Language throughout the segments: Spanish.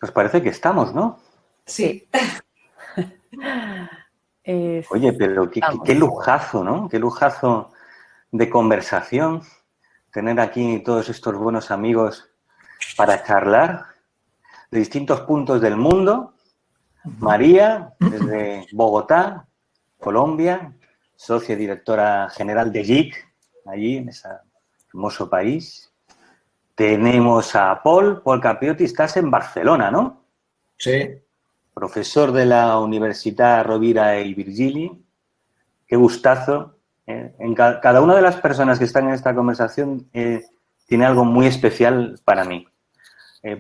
Pues parece que estamos, ¿no? Sí. Oye, pero qué lujazo, ¿no? Qué lujazo de conversación tener aquí todos estos buenos amigos para charlar de distintos puntos del mundo. María, desde Bogotá, Colombia, socia y directora general de JIC, allí en ese hermoso país. Tenemos a Paul Capiotti, estás en Barcelona, ¿no? Sí. Profesor de la Universitat Rovira i Virgili. Qué gustazo. Cada una de las personas que están en esta conversación tiene algo muy especial para mí.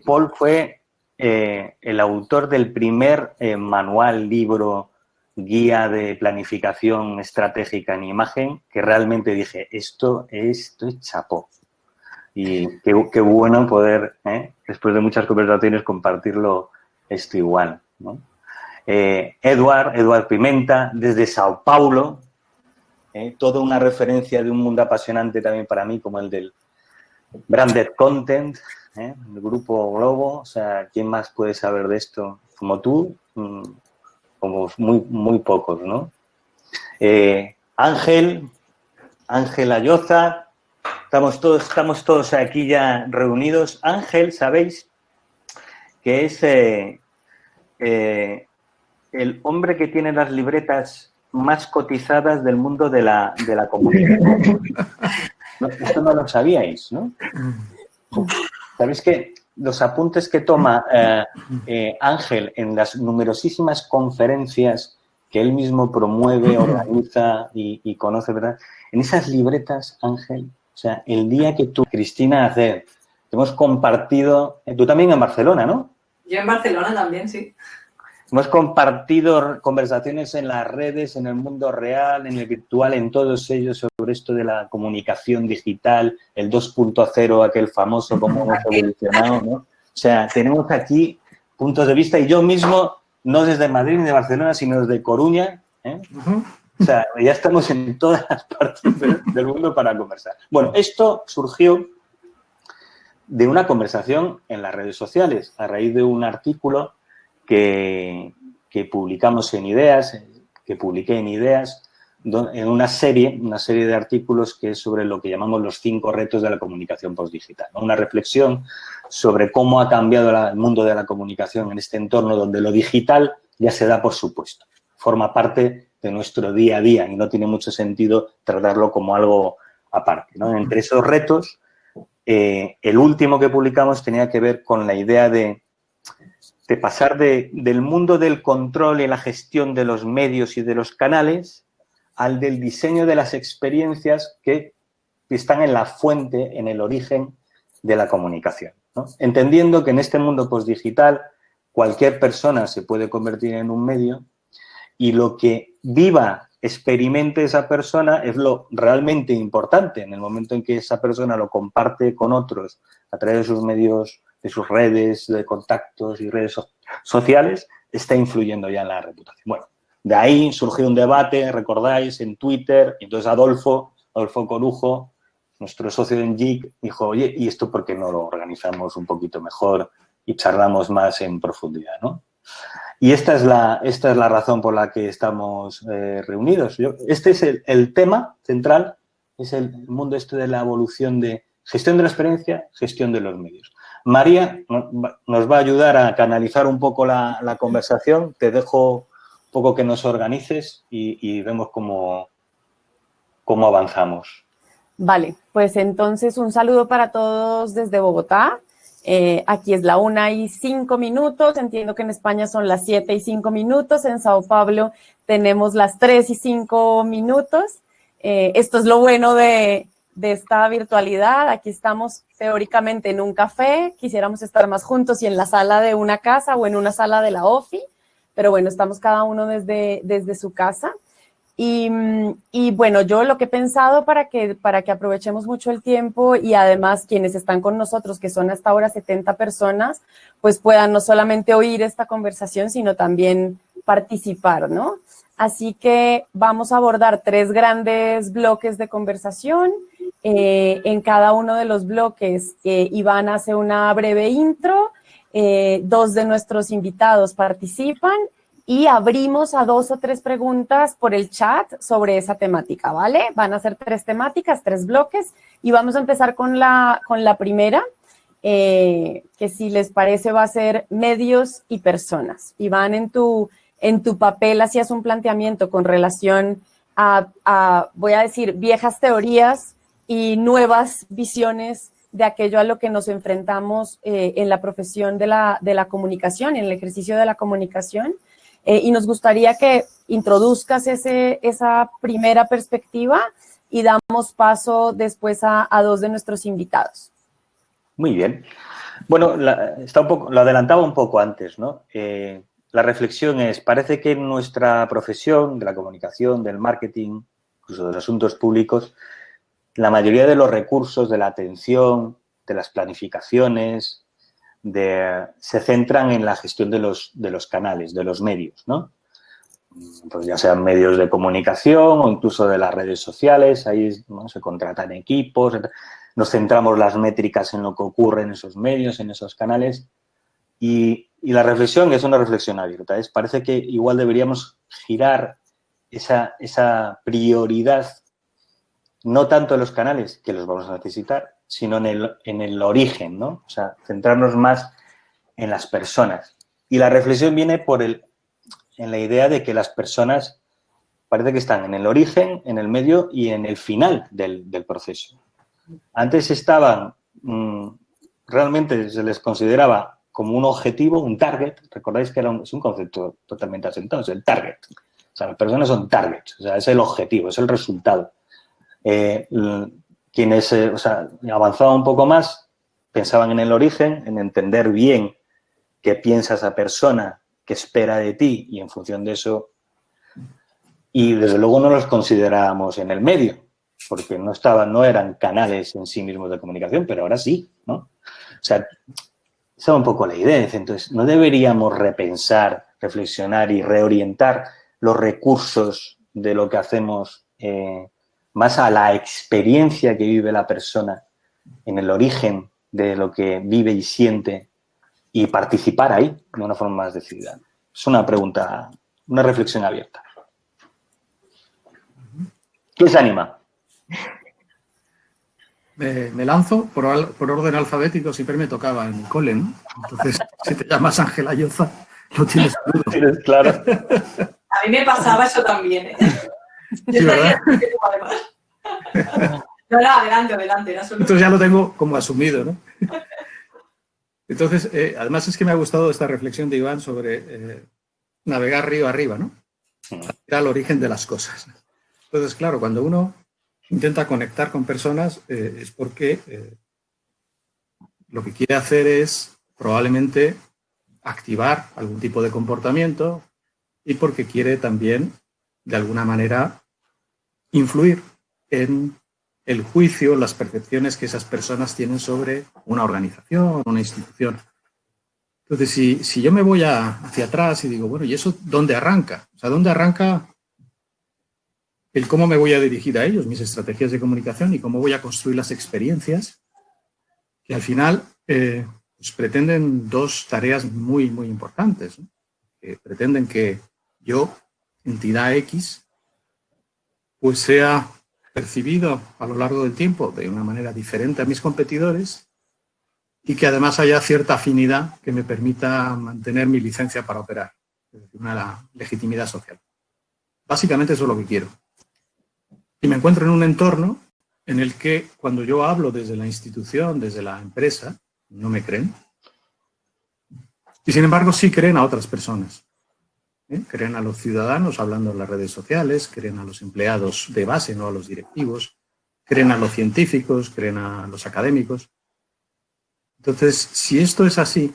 Paul fue el autor del primer manual, libro, guía de planificación estratégica en imagen, que realmente dije, esto es chapó. Y qué bueno poder, después de muchas conversaciones, compartirlo esto igual, ¿no? Eduard Pimenta, desde Sao Paulo, toda una referencia de un mundo apasionante también para mí, como el del Branded Content, el Grupo Globo. O sea, ¿quién más puede saber de esto como tú? Como muy pocos, ¿no? Ángel Ayoza, estamos todos aquí ya reunidos. Ángel, sabéis que es el hombre que tiene las libretas más cotizadas del mundo de la comunicación. No, esto no lo sabíais, ¿no? ¿Sabéis que los apuntes que toma Ángel en las numerosísimas conferencias que él mismo promueve, organiza y conoce, ¿verdad? En esas libretas, Ángel, o sea, el día que tú, Cristina Acer, hemos compartido, tú también en Barcelona, ¿no? Yo en Barcelona también, sí. Hemos compartido conversaciones en las redes, en el mundo real, en el virtual, en todos ellos sobre esto de la comunicación digital, el 2.0, aquel famoso, cómo hemos evolucionado, ¿no? O sea, tenemos aquí puntos de vista y yo mismo, no desde Madrid ni de Barcelona, sino desde Coruña, ¿eh? O sea, ya estamos en todas las partes del mundo para conversar. Bueno, esto surgió de una conversación en las redes sociales, a raíz de un artículo que publicamos en Ideas, que publiqué en Ideas, en una serie de artículos que es sobre lo que llamamos los 5 retos de la comunicación postdigital, ¿no? Una reflexión sobre cómo ha cambiado el mundo de la comunicación en este entorno donde lo digital ya se da por supuesto, forma parte de nuestro día a día y no tiene mucho sentido tratarlo como algo aparte, ¿no? Entre esos retos, el último que publicamos tenía que ver con la idea de pasar del mundo del control y la gestión de los medios y de los canales al del diseño de las experiencias que están en la fuente, en el origen de la comunicación, ¿no? Entendiendo que en este mundo postdigital cualquier persona se puede convertir en un medio y lo que viva, experimente esa persona es lo realmente importante. En el momento en que esa persona lo comparte con otros a través de sus medios, de sus redes de contactos y redes sociales, está influyendo ya en la reputación. Bueno, de ahí surgió un debate, recordáis, en Twitter, y entonces Adolfo Corujo, nuestro socio en JIC, dijo, oye, ¿y esto por qué no lo organizamos un poquito mejor y charlamos más en profundidad, ¿no? Y esta es la razón por la que estamos reunidos. Este es el tema central, es el mundo de la evolución de gestión de la experiencia, gestión de los medios. María nos va a ayudar a canalizar un poco la conversación. Te dejo un poco que nos organices y vemos cómo avanzamos. Vale, pues entonces un saludo para todos desde Bogotá. Aquí es la 1:05. Entiendo que en España son las 7:05. En Sao Paulo tenemos las 3:05. Esto es lo bueno de esta virtualidad. Aquí estamos teóricamente en un café. Quisiéramos estar más juntos y en la sala de una casa o en una sala de la OFI. Pero bueno, estamos cada uno desde su casa. Y bueno, yo lo que he pensado para que aprovechemos mucho el tiempo y además quienes están con nosotros, que son hasta ahora 70 personas, pues puedan no solamente oír esta conversación, sino también participar, ¿no? Así que vamos a abordar 3 grandes bloques de conversación. En cada uno de los bloques, Iván hace una breve intro 2 de nuestros invitados participan y abrimos a 2 o 3 preguntas por el chat sobre esa temática, ¿vale? Van a ser 3 temáticas, 3 bloques y vamos a empezar con la primera, que si les parece va a ser medios y personas. Iván, en tu papel hacías un planteamiento con relación a, voy a decir, viejas teorías y nuevas visiones de aquello a lo que nos enfrentamos en la profesión de la comunicación, en el ejercicio de la comunicación. Y nos gustaría que introduzcas esa primera perspectiva y damos paso después a 2 de nuestros invitados. Muy bien. Bueno, lo adelantaba un poco antes, ¿no? La reflexión es, parece que en nuestra profesión de la comunicación, del marketing, incluso de los asuntos públicos, la mayoría de los recursos, de la atención, de las planificaciones, se centran en la gestión de los canales, de los medios, ¿no? Pues ya sean medios de comunicación o incluso de las redes sociales, ahí, ¿no?, se contratan equipos, nos centramos las métricas en lo que ocurre en esos medios, en esos canales. Y la reflexión es una reflexión abierta. Parece que igual deberíamos girar esa prioridad, no tanto en los canales, que los vamos a necesitar, sino en el origen, ¿no? O sea, centrarnos más en las personas. Y la reflexión viene en la idea de que las personas parece que están en el origen, en el medio y en el final del proceso. Antes estaban, realmente se les consideraba como un objetivo, un target. Recordáis que es un concepto totalmente asentado, es el target. O sea, las personas son targets, o sea, es el objetivo, es el resultado. Quienes avanzaban un poco más, pensaban en el origen, en entender bien qué piensa esa persona, qué espera de ti y en función de eso. Y desde luego no los considerábamos en el medio, porque no eran canales en sí mismos de comunicación, pero ahora sí, ¿no? O sea, esa es un poco la idea. Entonces, ¿no deberíamos repensar, reflexionar y reorientar los recursos de lo que hacemos más a la experiencia que vive la persona, en el origen de lo que vive y siente y participar ahí de una forma más decidida? Es una pregunta, una reflexión abierta. ¿Quién se anima? Me lanzo por orden alfabético, siempre me tocaba en el cole, ¿no? Entonces, si te llamas Ángela Lloza, lo tienes claro. ¿Tienes claro? A mí me pasaba eso también, ¿eh? Yo Sí, ¿verdad? No, adelante. Era solo... Entonces ya lo tengo como asumido, ¿no? Entonces, además es que me ha gustado esta reflexión de Iván sobre navegar río arriba, ¿no? Ir al origen de las cosas. Entonces, claro, cuando uno intenta conectar con personas es porque lo que quiere hacer es probablemente activar algún tipo de comportamiento y porque quiere también, de alguna manera, influir en el juicio, las percepciones que esas personas tienen sobre una organización, una institución. Entonces, si yo me voy hacia atrás y digo, bueno, ¿y eso dónde arranca? O sea, ¿dónde arranca el cómo me voy a dirigir a ellos, mis estrategias de comunicación y cómo voy a construir las experiencias que al final pues pretenden 2 tareas muy, muy importantes, ¿no? Que pretenden que yo, entidad X, pues sea percibido a lo largo del tiempo de una manera diferente a mis competidores y que además haya cierta afinidad que me permita mantener mi licencia para operar, es decir, una legitimidad social. Básicamente eso es lo que quiero. Y me encuentro en un entorno en el que cuando yo hablo desde la institución, desde la empresa, no me creen. Y sin embargo sí creen a otras personas. Creen a los ciudadanos hablando en las redes sociales, creen a los empleados de base, no a los directivos, creen a los científicos, creen a los académicos. Entonces, si esto es así,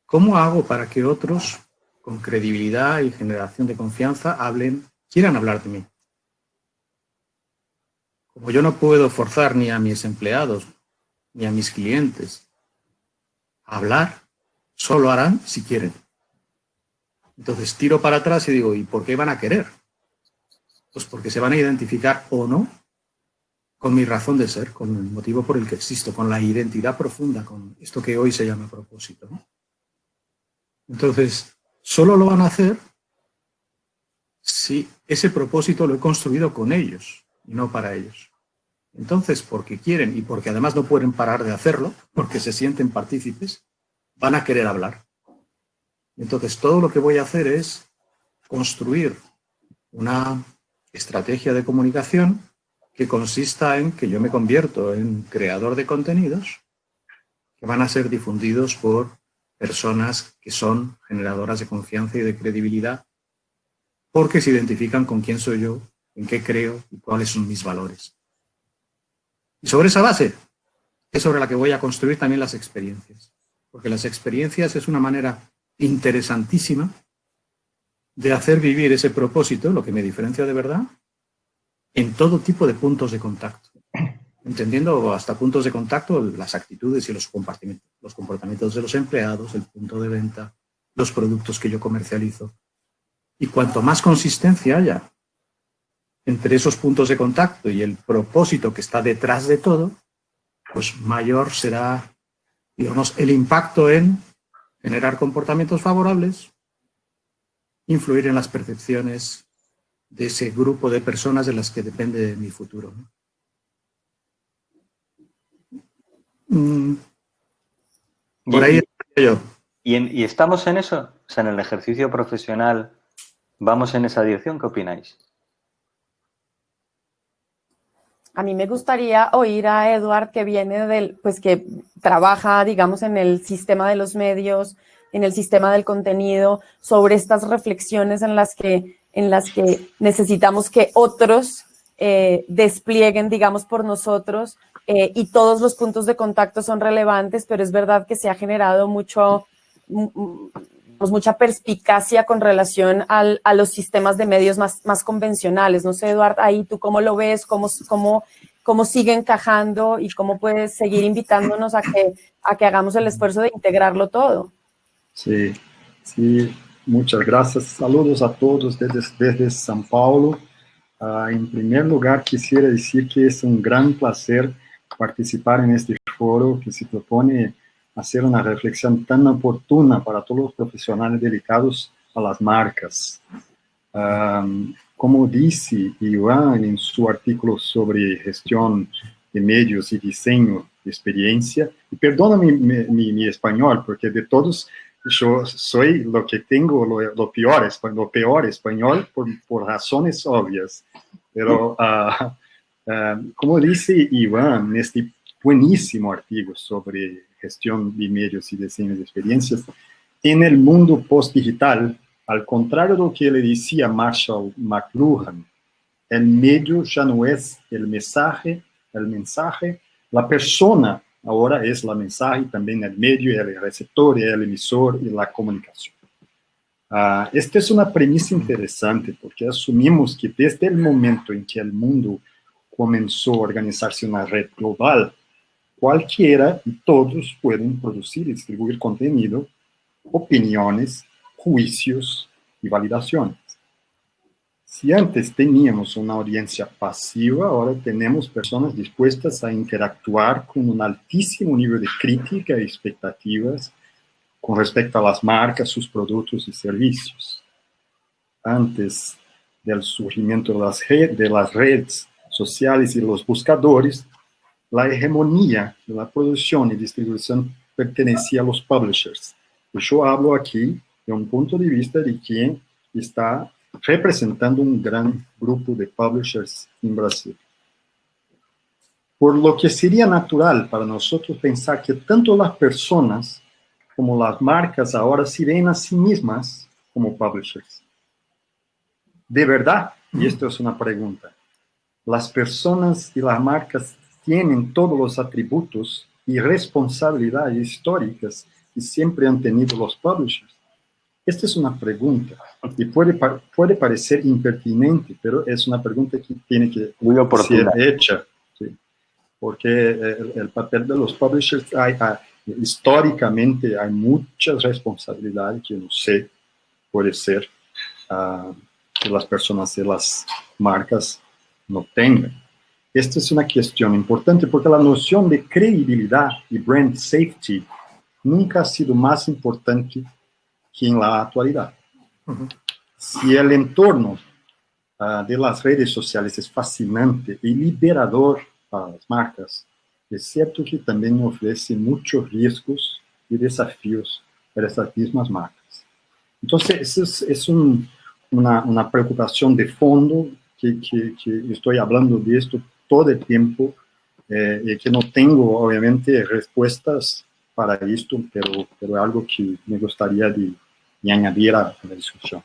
¿cómo hago para que otros, con credibilidad y generación de confianza, quieran hablar de mí? Como yo no puedo forzar ni a mis empleados ni a mis clientes a hablar, solo harán si quieren. Entonces tiro para atrás y digo, ¿y por qué van a querer? Pues porque se van a identificar o no con mi razón de ser, con el motivo por el que existo, con la identidad profunda, con esto que hoy se llama propósito, ¿no? Entonces, solo lo van a hacer si ese propósito lo he construido con ellos y no para ellos. Entonces, porque quieren y porque además no pueden parar de hacerlo, porque se sienten partícipes, van a querer hablar. Entonces, todo lo que voy a hacer es construir una estrategia de comunicación que consista en que yo me convierto en creador de contenidos que van a ser difundidos por personas que son generadoras de confianza y de credibilidad porque se identifican con quién soy yo, en qué creo y cuáles son mis valores. Y sobre esa base es sobre la que voy a construir también las experiencias, porque las experiencias es una manera interesantísima de hacer vivir ese propósito, lo que me diferencia de verdad, en todo tipo de puntos de contacto, entendiendo hasta puntos de contacto las actitudes y los comportamientos de los empleados, el punto de venta, los productos que yo comercializo. Y cuanto más consistencia haya entre esos puntos de contacto y el propósito que está detrás de todo, pues mayor será, digamos, el impacto en generar comportamientos favorables, influir en las percepciones de ese grupo de personas de las que depende mi futuro, ¿no? Por ahí estoy yo. ¿Y estamos en eso? O sea, en el ejercicio profesional, ¿vamos en esa dirección? ¿Qué opináis? A mí me gustaría oír a Eduard, que viene pues que trabaja, digamos, en el sistema de los medios, en el sistema del contenido, sobre estas reflexiones en las que necesitamos que otros desplieguen, digamos, por nosotros, y todos los puntos de contacto son relevantes, pero es verdad que se ha generado mucha perspicacia con relación a los sistemas de medios más convencionales. No sé, Eduard, ahí tú cómo lo ves, cómo sigue encajando y cómo puedes seguir invitándonos a que hagamos el esfuerzo de integrarlo todo. Sí, muchas gracias. Saludos a todos desde São Paulo. En primer lugar, quisiera decir que es un gran placer participar en este foro que se propone hacer una reflexión tan oportuna para todos los profesionales dedicados a las marcas. Como dice Iván en su artículo sobre gestión de medios y diseño de experiencia, y perdona mi español, porque de todos yo soy lo que tengo, lo peor español por razones obvias, pero como dice Iván en este buenísimo artículo sobre gestión de medios y diseño de experiencias, en el mundo post-digital, al contrario de lo que le decía Marshall McLuhan, el medio ya no es el mensaje, la persona ahora es la mensaje, también el medio, el receptor, el emisor y la comunicación. Esta es una premisa interesante porque asumimos que desde el momento en que el mundo comenzó a organizarse en una red global, cualquiera y todos pueden producir y distribuir contenido, opiniones, juicios y validaciones. Si antes teníamos una audiencia pasiva, ahora tenemos personas dispuestas a interactuar con un altísimo nivel de crítica y expectativas con respecto a las marcas, sus productos y servicios. Antes del surgimiento de las redes sociales y los buscadores, la hegemonía de la producción y distribución pertenecía a los publishers. Yo hablo aquí de un punto de vista de quien está representando un gran grupo de publishers en Brasil. Por lo que sería natural para nosotros pensar que tanto las personas como las marcas ahora se ven a sí mismas como publishers. ¿De verdad? Y esto es una pregunta. ¿Las personas y las marcas tienen todos los atributos y responsabilidades históricas que siempre han tenido los publishers? Esta es una pregunta y puede parecer impertinente, pero es una pregunta que tiene que ser hecha. ¿Sí? Porque el papel de los publishers, históricamente hay muchas responsabilidades que no sé, puede ser que las personas y las marcas no tengan. esta es una cuestión importante porque la noción de credibilidad y brand safety nunca ha sido más importante que en la actualidad. Si el entorno de las redes sociales es fascinante y liberador para las marcas, es cierto que también ofrece muchos riesgos y desafíos para estas mismas marcas. Entonces, es una preocupación de fondo que estoy hablando de esto todo el tiempo y que no tengo, obviamente, respuestas para esto, pero es algo que me gustaría de añadir a la discusión.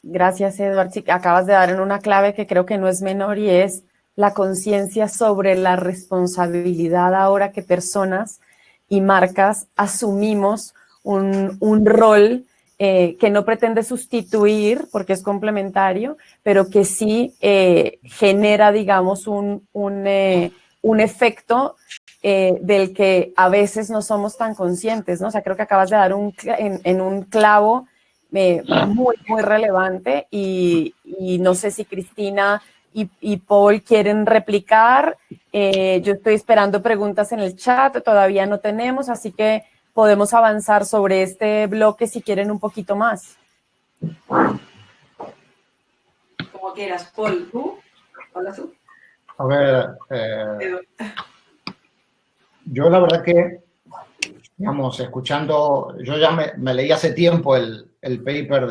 Gracias, Eduard. Sí, acabas de dar en una clave que creo que no es menor y es la conciencia sobre la responsabilidad ahora que personas y marcas asumimos un rol que no pretende sustituir, porque es complementario, pero que sí genera, digamos, un efecto del que a veces no somos tan conscientes, ¿no? O sea, creo que acabas de dar en un clavo muy, muy relevante y no sé si Cristina y Paul quieren replicar. Yo estoy esperando preguntas en el chat, todavía no tenemos, así que podemos avanzar sobre este bloque si quieren un poquito más. Como quieras. Paul, ¿tú? Hola, tú. A ver, yo la verdad que, digamos, escuchando, yo ya me leí hace tiempo el paper,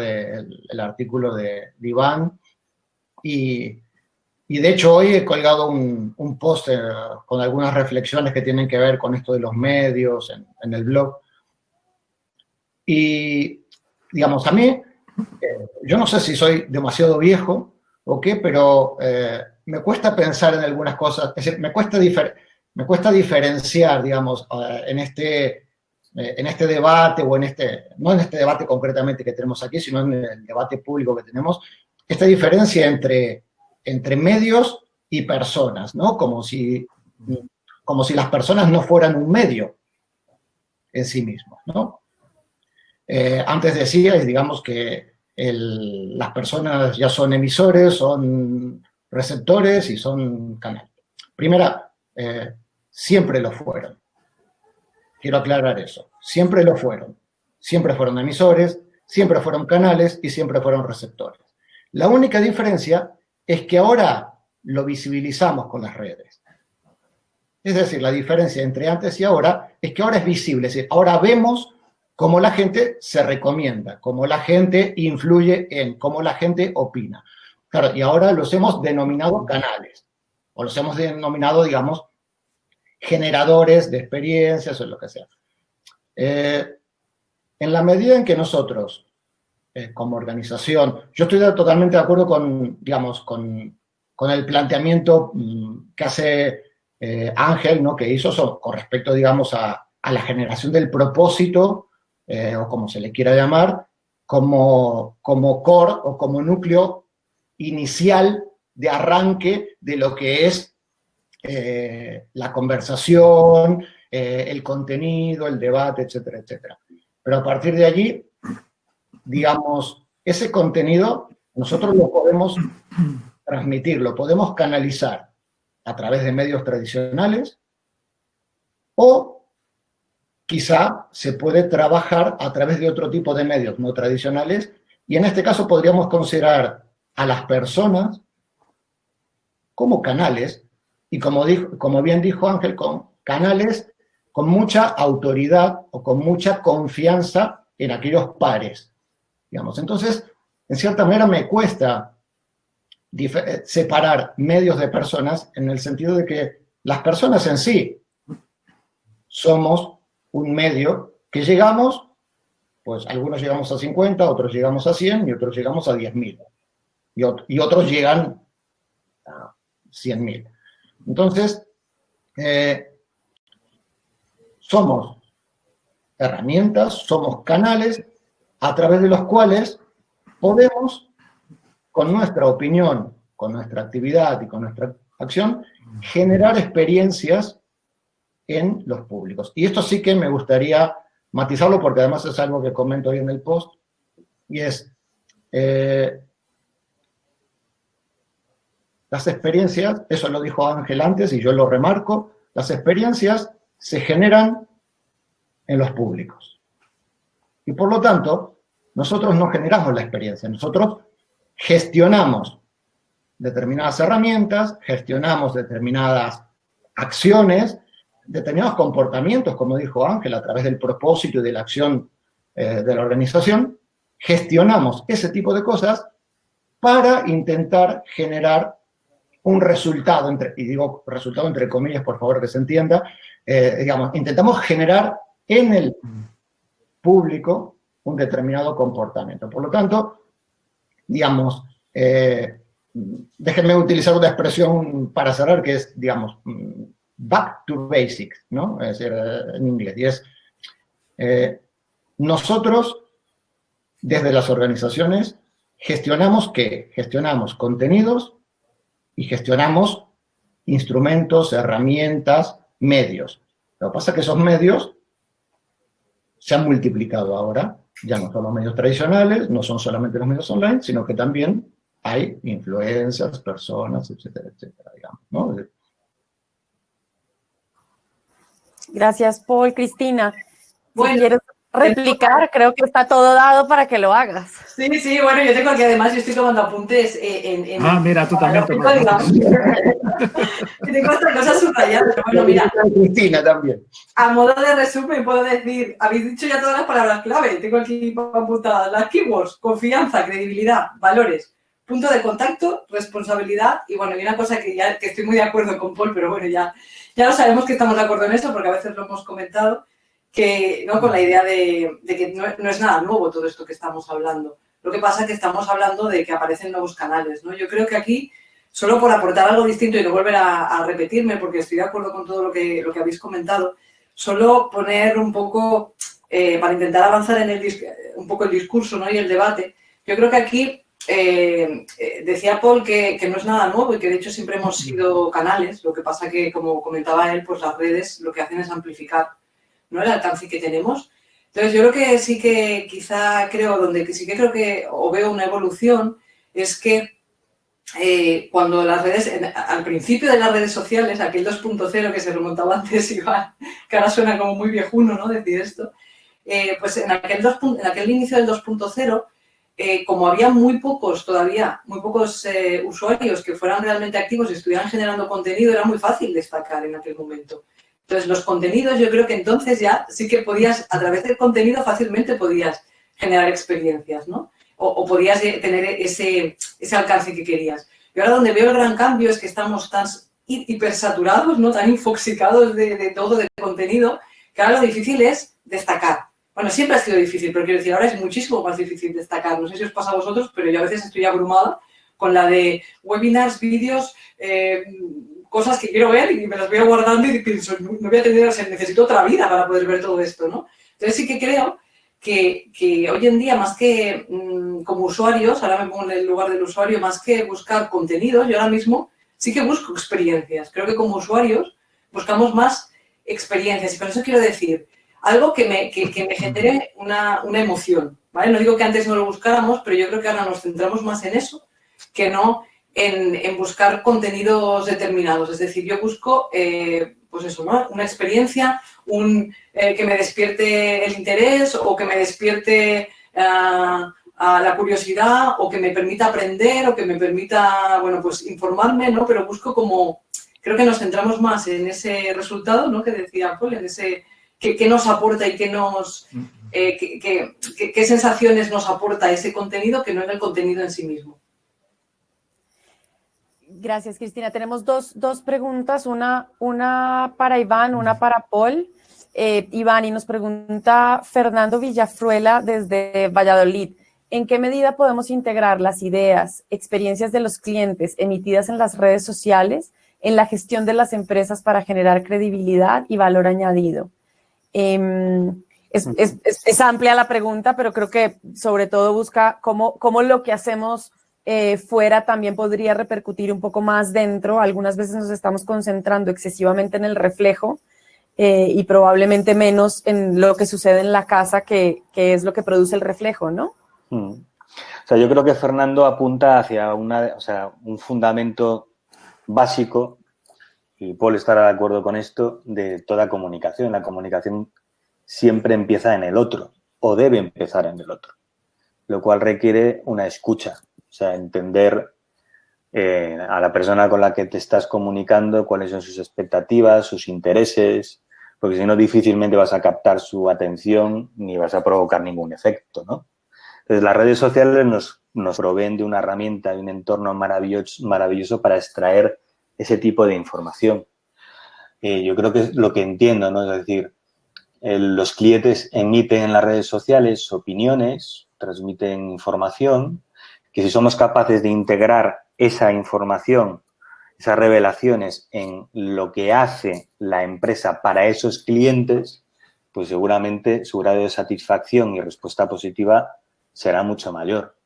el artículo de Iván, y de hecho hoy he colgado un post con algunas reflexiones que tienen que ver con esto de los medios en el blog. Y, digamos, a mí, yo no sé si soy demasiado viejo o qué, pero me cuesta pensar en algunas cosas, es decir, me cuesta diferenciar, digamos, en este debate o no en este debate concretamente que tenemos aquí, sino en el debate público que tenemos, esta diferencia entre medios y personas, ¿no? Como si las personas no fueran un medio en sí mismos, ¿no? Antes decíais, digamos, que las personas ya son emisores, son receptores y son canales. Primera, siempre lo fueron. Quiero aclarar eso. Siempre lo fueron. Siempre fueron emisores, siempre fueron canales y siempre fueron receptores. La única diferencia es que ahora lo visibilizamos con las redes. Es decir, la diferencia entre antes y ahora es que ahora es visible. Es decir, ahora vemos cómo la gente se recomienda, cómo la gente influye cómo la gente opina. Claro, y ahora los hemos denominado canales, o los hemos denominado, digamos, generadores de experiencias o lo que sea. En la medida en que nosotros, como organización, yo estoy totalmente de acuerdo con el planteamiento que hace Ángel, ¿no? Que hizo con respecto, digamos, a la generación del propósito, o como se le quiera llamar, como core o como núcleo inicial de arranque de lo que es la conversación, el contenido, el debate, etcétera, etcétera. Pero a partir de allí, digamos, ese contenido nosotros lo podemos transmitir, lo podemos canalizar a través de medios tradicionales o quizá se puede trabajar a través de otro tipo de medios no tradicionales y en este caso podríamos considerar a las personas como canales y como bien dijo Ángel, con canales con mucha autoridad o con mucha confianza en aquellos pares, digamos. Entonces, en cierta manera me cuesta separar medios de personas en el sentido de que las personas en sí somos un medio que llegamos, pues algunos llegamos a 50, otros llegamos a 100 y otros llegamos a 10.000 y otros llegan a 100.000. Entonces, somos herramientas, somos canales a través de los cuales podemos, con nuestra opinión, con nuestra actividad y con nuestra acción, generar experiencias en los públicos. Y esto sí que me gustaría matizarlo porque además es algo que comento hoy en el post, y es, las experiencias, eso lo dijo Ángel antes y yo lo remarco, las experiencias se generan en los públicos. Y por lo tanto, nosotros no generamos la experiencia, nosotros gestionamos determinadas herramientas, gestionamos determinadas acciones, determinados comportamientos, como dijo Ángel, a través del propósito y de la acción de la organización, gestionamos ese tipo de cosas para intentar generar un resultado, y digo resultado entre comillas, por favor que se entienda, digamos, intentamos generar en el público un determinado comportamiento. Por lo tanto, digamos, déjenme utilizar una expresión para cerrar que es, digamos, back to basics, ¿no? Es decir, en inglés. Y es, nosotros, desde las organizaciones, gestionamos ¿qué? Gestionamos contenidos y gestionamos instrumentos, herramientas, medios. Lo que pasa es que esos medios se han multiplicado ahora. Ya no son los medios tradicionales, no son solamente los medios online, sino que también hay influencers, personas, etcétera, etcétera, digamos, ¿no? Gracias, Paul. Cristina, Bueno, si quieres replicar, creo que está todo dado para que lo hagas. Sí, bueno, yo tengo aquí además, yo estoy tomando apuntes mira, tú también tomas tengo otras cosas subrayadas, pero bueno, mira. Cristina también. A modo de resumen puedo decir, habéis dicho ya todas las palabras clave, tengo aquí apuntadas las keywords: confianza, credibilidad, valores, punto de contacto, responsabilidad, y bueno, y una cosa que estoy muy de acuerdo con Paul, pero bueno, ya lo sabemos que estamos de acuerdo en eso, porque a veces lo hemos comentado, que no con la idea de que no es nada nuevo todo esto que estamos hablando. Lo que pasa es que estamos hablando de que aparecen nuevos canales, ¿no? Yo creo que aquí, solo por aportar algo distinto y no volver a repetirme, porque estoy de acuerdo con todo lo que habéis comentado, solo poner un poco, para intentar avanzar en un poco el discurso, ¿no? Y el debate. Yo creo que aquí decía Paul que no es nada nuevo y que de hecho siempre hemos sido canales. Lo que pasa que, como comentaba él, pues las redes lo que hacen es amplificar, ¿no?, el alcance que tenemos. Entonces, yo creo que sí que quizá creo que o veo una evolución es que cuando las redes, al principio de las redes sociales, aquel 2.0 que se remontaba antes, Iván, que ahora suena como muy viejuno, ¿no?, decir esto, pues en aquel inicio del 2.0, como había muy pocos usuarios que fueran realmente activos y estuvieran generando contenido, era muy fácil destacar en aquel momento. Entonces, los contenidos, yo creo que entonces ya sí que podías, a través del contenido fácilmente podías generar experiencias, ¿no? O podías tener ese alcance que querías. Y ahora donde veo el gran cambio es que estamos tan hipersaturados, ¿no?, tan infoxicados de todo, de contenido, que ahora lo difícil es destacar. Bueno, siempre ha sido difícil, pero quiero decir, ahora es muchísimo más difícil destacar. No sé si os pasa a vosotros, pero yo a veces estoy abrumada con la de webinars, vídeos, cosas que quiero ver y me las voy guardando y pienso, no voy a tener, necesito otra vida para poder ver todo esto, ¿no? Entonces sí que creo que hoy en día, más que como usuarios, ahora me pongo en el lugar del usuario, más que buscar contenidos, yo ahora mismo sí que busco experiencias. Creo que como usuarios buscamos más experiencias y con eso quiero decir algo que me genere una emoción, ¿vale? No digo que antes no lo buscáramos, pero yo creo que ahora nos centramos más en eso que no en buscar contenidos determinados. Es decir, yo busco, pues eso, ¿no?, una experiencia, que me despierte el interés o que me despierte a la curiosidad o que me permita aprender o que me permita, bueno, pues informarme, ¿no? Pero busco creo que nos centramos más en ese resultado, ¿no?, que decía Paul, en ese qué nos aporta y qué sensaciones nos aporta ese contenido que no en el contenido en sí mismo. Gracias, Cristina. Tenemos dos preguntas, una para Iván, una para Paul. Iván, y nos pregunta Fernando Villafruela desde Valladolid. ¿En qué medida podemos integrar las ideas, experiencias de los clientes emitidas en las redes sociales en la gestión de las empresas para generar credibilidad y valor añadido? Es amplia la pregunta, pero creo que sobre todo busca cómo lo que hacemos fuera también podría repercutir un poco más dentro. Algunas veces nos estamos concentrando excesivamente en el reflejo y probablemente menos en lo que sucede en la casa, que es lo que produce el reflejo, ¿no? O sea, yo creo que Fernando apunta hacia un fundamento básico, y Paul estará de acuerdo con esto, de toda comunicación. La comunicación siempre empieza en el otro, o debe empezar en el otro, lo cual requiere una escucha, o sea, entender a la persona con la que te estás comunicando cuáles son sus expectativas, sus intereses, porque si no difícilmente vas a captar su atención ni vas a provocar ningún efecto, ¿no? Entonces, las redes sociales nos proveen de una herramienta, de un entorno maravilloso para extraer ese tipo de información. Yo creo que es lo que entiendo, ¿no? Es decir, los clientes emiten en las redes sociales opiniones, transmiten información, que si somos capaces de integrar esa información, esas revelaciones en lo que hace la empresa para esos clientes, pues seguramente su grado de satisfacción y respuesta positiva será mucho mayor.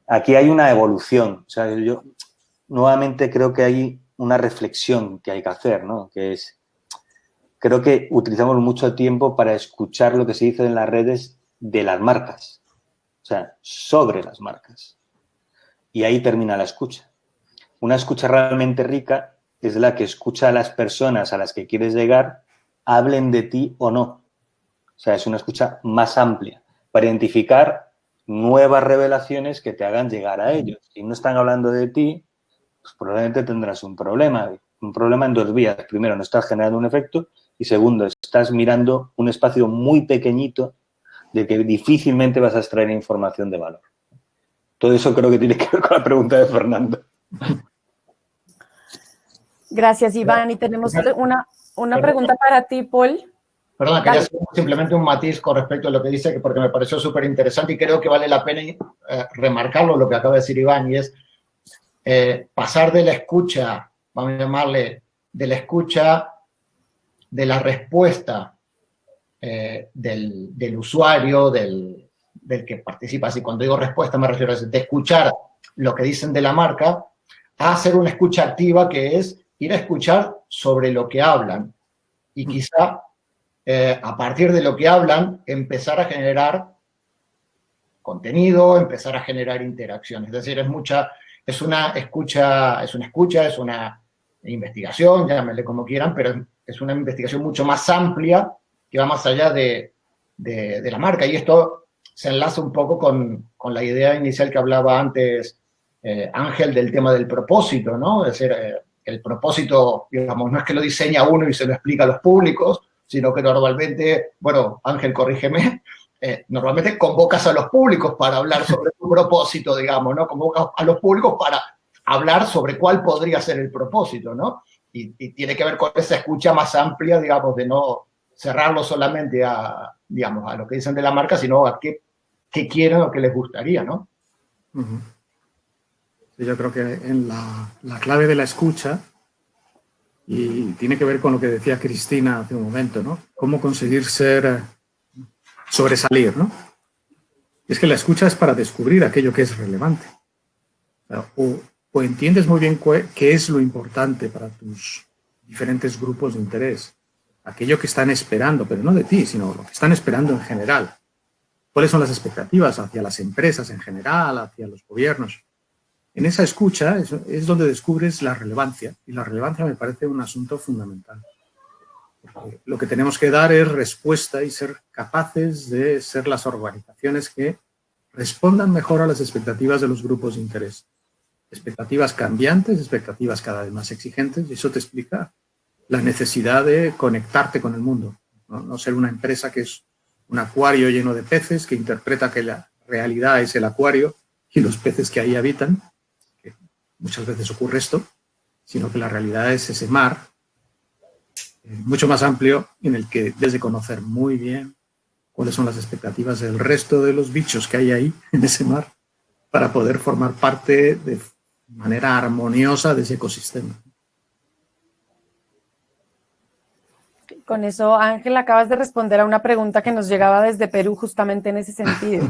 Aquí hay una evolución. O sea, yo nuevamente creo que hay una reflexión que hay que hacer, ¿no? Que es, creo que utilizamos mucho tiempo para escuchar lo que se dice en las redes de las marcas, o sea, sobre las marcas. Y ahí termina la escucha. Una escucha realmente rica es la que escucha a las personas a las que quieres llegar, hablen de ti o no. O sea, es una escucha más amplia para identificar nuevas revelaciones que te hagan llegar a ellos. Si no están hablando de ti, pues probablemente tendrás un problema en dos vías. Primero, no estás generando un efecto y segundo, estás mirando un espacio muy pequeñito de que difícilmente vas a extraer información de valor. Todo eso creo que tiene que ver con la pregunta de Fernando. Gracias, Iván. Y tenemos una pregunta para ti, Paul. Perdona, quería hacer simplemente un matiz con respecto a lo que dice, porque me pareció súper interesante y creo que vale la pena remarcarlo, lo que acaba de decir Iván, y es pasar de la escucha, vamos a llamarle, de la escucha, de la respuesta del usuario, del que participa. Así, cuando digo respuesta me refiero a de escuchar lo que dicen de la marca, a hacer una escucha activa, que es ir a escuchar sobre lo que hablan y quizá a partir de lo que hablan empezar a generar contenido, empezar a generar interacción. Es decir, es una escucha, es una investigación, llámenle como quieran, pero es una investigación mucho más amplia que va más allá de la marca. Y esto se enlaza un poco con la idea inicial que hablaba antes Ángel del tema del propósito, ¿no? Es decir, el propósito, digamos, no es que lo diseña uno y se lo explica a los públicos, sino que normalmente, bueno, Ángel, corrígeme, normalmente convocas a los públicos para hablar sobre tu propósito, digamos, ¿no? Convocas a los públicos para hablar sobre cuál podría ser el propósito, ¿no? Y tiene que ver con esa escucha más amplia, digamos, de no cerrarlo solamente a, digamos, a lo que dicen de la marca, sino a qué quieren o qué les gustaría, ¿no? Uh-huh. Sí, yo creo que en la clave de la escucha, y tiene que ver con lo que decía Cristina hace un momento, ¿no? Cómo conseguir sobresalir, ¿no? Es que la escucha es para descubrir aquello que es relevante. O entiendes muy bien qué es lo importante para tus diferentes grupos de interés, aquello que están esperando, pero no de ti, sino lo que están esperando en general. ¿Cuáles son las expectativas hacia las empresas en general, hacia los gobiernos? En esa escucha es donde descubres la relevancia, y la relevancia me parece un asunto fundamental. Porque lo que tenemos que dar es respuesta y ser capaces de ser las organizaciones que respondan mejor a las expectativas de los grupos de interés. Expectativas cambiantes, expectativas cada vez más exigentes, y eso te explica la necesidad de conectarte con el mundo. No ser una empresa que es un acuario lleno de peces, que interpreta que la realidad es el acuario y los peces que ahí habitan, que muchas veces ocurre esto, sino que la realidad es ese mar mucho más amplio en el que debes de conocer muy bien cuáles son las expectativas del resto de los bichos que hay ahí en ese mar para poder formar parte de manera armoniosa de ese ecosistema. Con eso, Ángel, acabas de responder a una pregunta que nos llegaba desde Perú justamente en ese sentido.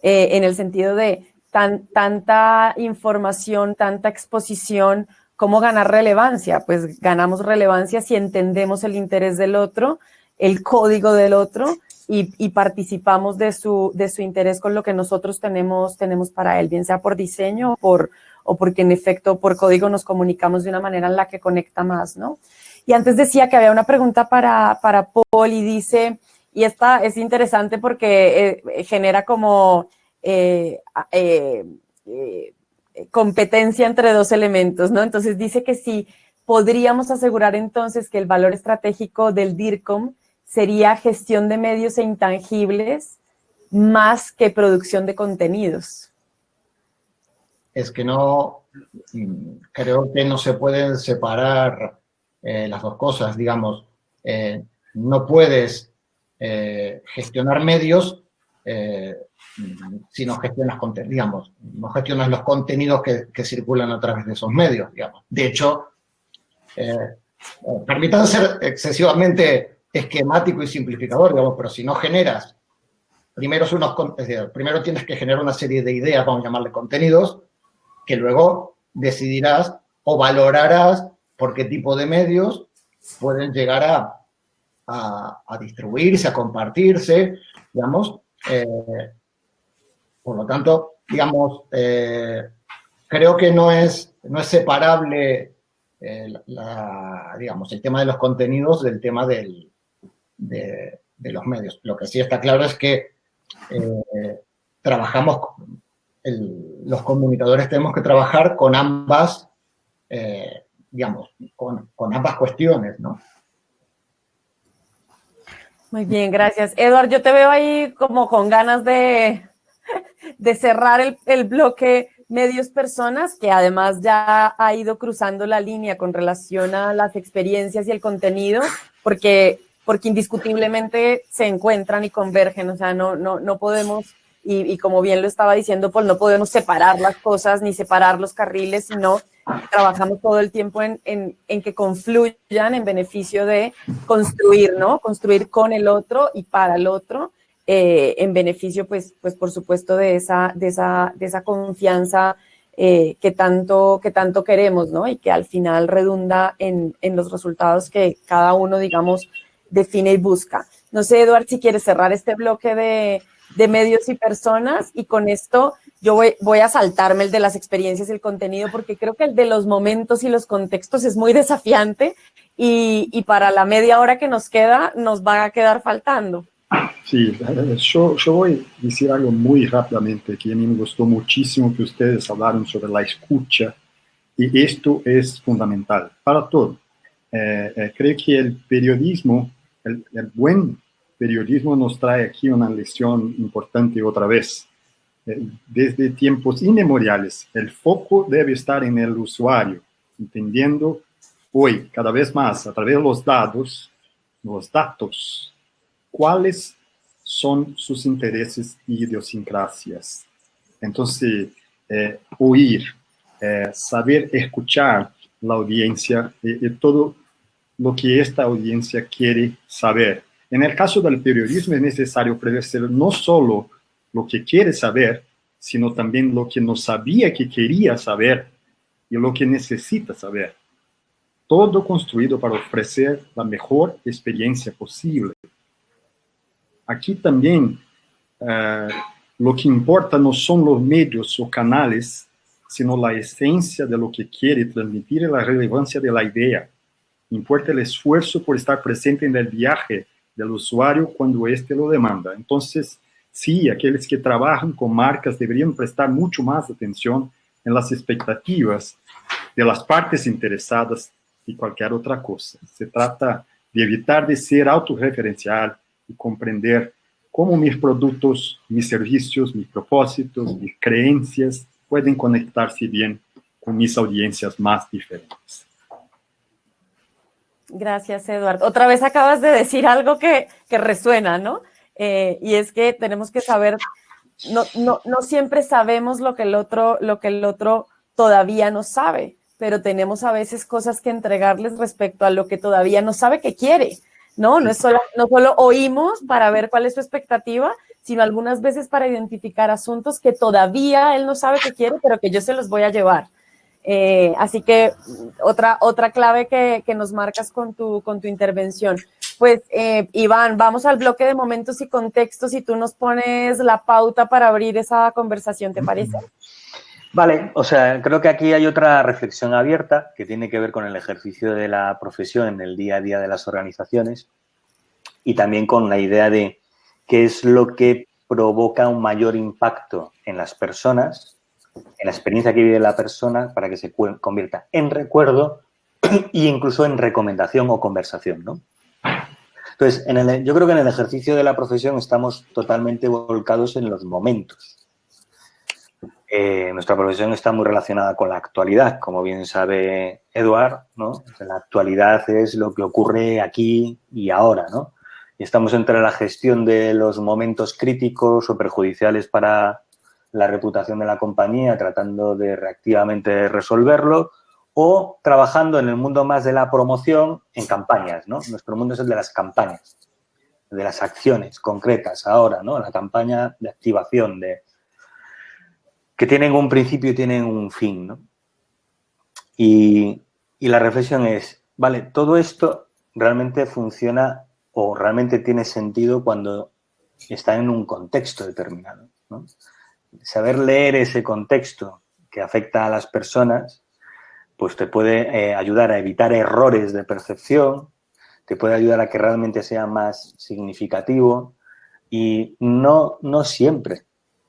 En el sentido de tanta información, tanta exposición, ¿cómo ganar relevancia? Pues ganamos relevancia si entendemos el interés del otro, el código del otro y participamos de su interés con lo que nosotros tenemos para él, bien sea por diseño o o porque en efecto por código nos comunicamos de una manera en la que conecta más, ¿no? Y antes decía que había una pregunta para Paul y dice, y esta es interesante porque genera como competencia entre dos elementos, ¿no? Entonces dice que sí, podríamos asegurar entonces que el valor estratégico del DIRCOM sería gestión de medios e intangibles más que producción de contenidos. Es que no, creo que no se pueden separar las dos cosas, digamos. No puedes gestionar medios si no gestionas contenidos, digamos, no gestionas los contenidos que circulan a través de esos medios, digamos. De hecho, permitan ser excesivamente esquemático y simplificador, digamos, pero si no generas, primero tienes que generar una serie de ideas, vamos a llamarle contenidos, que luego decidirás o valorarás por qué tipo de medios pueden llegar a distribuirse, a compartirse, digamos. Por lo tanto, digamos, creo que no es separable, digamos, el tema de los contenidos del tema de los medios. Lo que sí está claro es que trabajamos, los comunicadores tenemos que trabajar con ambas, digamos, con ambas cuestiones, ¿no? Muy bien, gracias. Eduard, yo te veo ahí como con ganas de cerrar el bloque medios personas, que además ya ha ido cruzando la línea con relación a las experiencias y el contenido, porque indiscutiblemente se encuentran y convergen, o sea, no podemos, y como bien lo estaba diciendo Paul, no podemos separar las cosas ni separar los carriles, sino trabajamos todo el tiempo en que confluyan en beneficio de construir, ¿no? Construir con el otro y para el otro, en beneficio, pues por supuesto, de esa confianza que tanto queremos, ¿no? Y que al final redunda en los resultados que cada uno, digamos, define y busca. No sé, Eduard, si quieres cerrar este bloque de medios y personas, y con esto yo voy a saltarme el de las experiencias y el contenido, porque creo que el de los momentos y los contextos es muy desafiante y para la media hora que nos queda, nos va a quedar faltando. Sí, yo voy a decir algo muy rápidamente, que a mí me gustó muchísimo que ustedes hablaron sobre la escucha, y esto es fundamental para todo. Creo que el periodismo, el buen periodismo nos trae aquí una lección importante otra vez. Desde tiempos inmemoriales, el foco debe estar en el usuario, entendiendo hoy cada vez más a través de los datos, cuáles son sus intereses y idiosincrasias. Entonces, oír, saber escuchar la audiencia y todo lo que esta audiencia quiere saber. En el caso del periodismo es necesario ofrecer no solo lo que quiere saber, sino también lo que no sabía que quería saber y lo que necesita saber. Todo construido para ofrecer la mejor experiencia posible. Aquí también lo que importa no son los medios o canales, sino la esencia de lo que quiere transmitir y la relevancia de la idea. Importa el esfuerzo por estar presente en el viaje del usuario cuando éste lo demanda. Entonces, sí, aquellos que trabajan con marcas deberían prestar mucho más atención en las expectativas de las partes interesadas y cualquier otra cosa. Se trata de evitar de ser autorreferencial y comprender cómo mis productos, mis servicios, mis propósitos, mis creencias pueden conectarse bien con mis audiencias más diferentes. Gracias, Eduard. Otra vez acabas de decir algo que resuena, ¿no? Y es que tenemos que saber, no siempre sabemos lo que el otro todavía no sabe, pero tenemos a veces cosas que entregarles respecto a lo que todavía no sabe que quiere, ¿no? No solo oímos para ver cuál es su expectativa, sino algunas veces para identificar asuntos que todavía él no sabe que quiere, pero que yo se los voy a llevar. Así que otra clave que nos marcas con tu intervención. Pues, Iván, vamos al bloque de momentos y contextos y tú nos pones la pauta para abrir esa conversación, ¿te parece? Vale, o sea, creo que aquí hay otra reflexión abierta que tiene que ver con el ejercicio de la profesión en el día a día de las organizaciones y también con la idea de qué es lo que provoca un mayor impacto en las personas, en la experiencia que vive la persona para que se convierta en recuerdo e incluso en recomendación o conversación, ¿no? Entonces, yo creo que en el ejercicio de la profesión estamos totalmente volcados en los momentos. Nuestra profesión está muy relacionada con la actualidad, como bien sabe Eduard, ¿no? La actualidad es lo que ocurre aquí y ahora, ¿no? Y estamos entre la gestión de los momentos críticos o perjudiciales para la reputación de la compañía, tratando de reactivamente resolverlo, o trabajando en el mundo más de la promoción en campañas, ¿no? Nuestro mundo es el de las campañas, de las acciones concretas ahora, ¿no? La campaña de activación, que tienen un principio y tienen un fin, ¿no? Y la reflexión es, vale, todo esto realmente funciona o realmente tiene sentido cuando está en un contexto determinado, ¿no? Saber leer ese contexto que afecta a las personas, pues te puede ayudar a evitar errores de percepción, te puede ayudar a que realmente sea más significativo y no siempre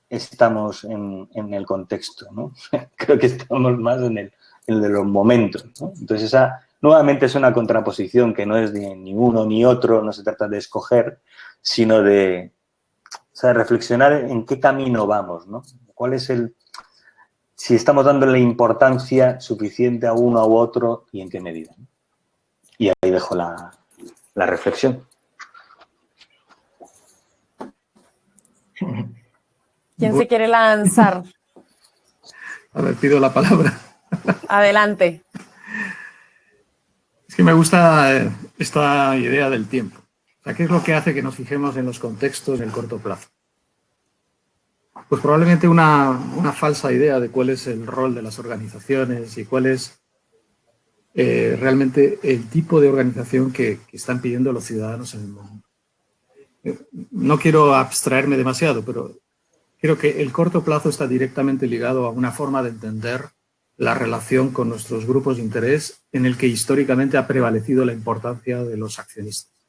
estamos en el contexto, ¿no? Creo que estamos más en el de los momentos, ¿no? Entonces, esa nuevamente es una contraposición que no es de ni uno ni otro, no se trata de escoger, sino de reflexionar en qué camino vamos, ¿no? ¿Cuál es si estamos dándole importancia suficiente a uno u otro y en qué medida, ¿no? Y ahí dejo la reflexión. ¿Quién se quiere lanzar? A ver, pido la palabra. Adelante. Es que me gusta esta idea del tiempo. O sea, ¿qué es lo que hace que nos fijemos en los contextos en el corto plazo? Pues probablemente una falsa idea de cuál es el rol de las organizaciones y cuál es realmente el tipo de organización que están pidiendo los ciudadanos en el mundo. No quiero abstraerme demasiado, pero creo que el corto plazo está directamente ligado a una forma de entender la relación con nuestros grupos de interés en el que históricamente ha prevalecido la importancia de los accionistas,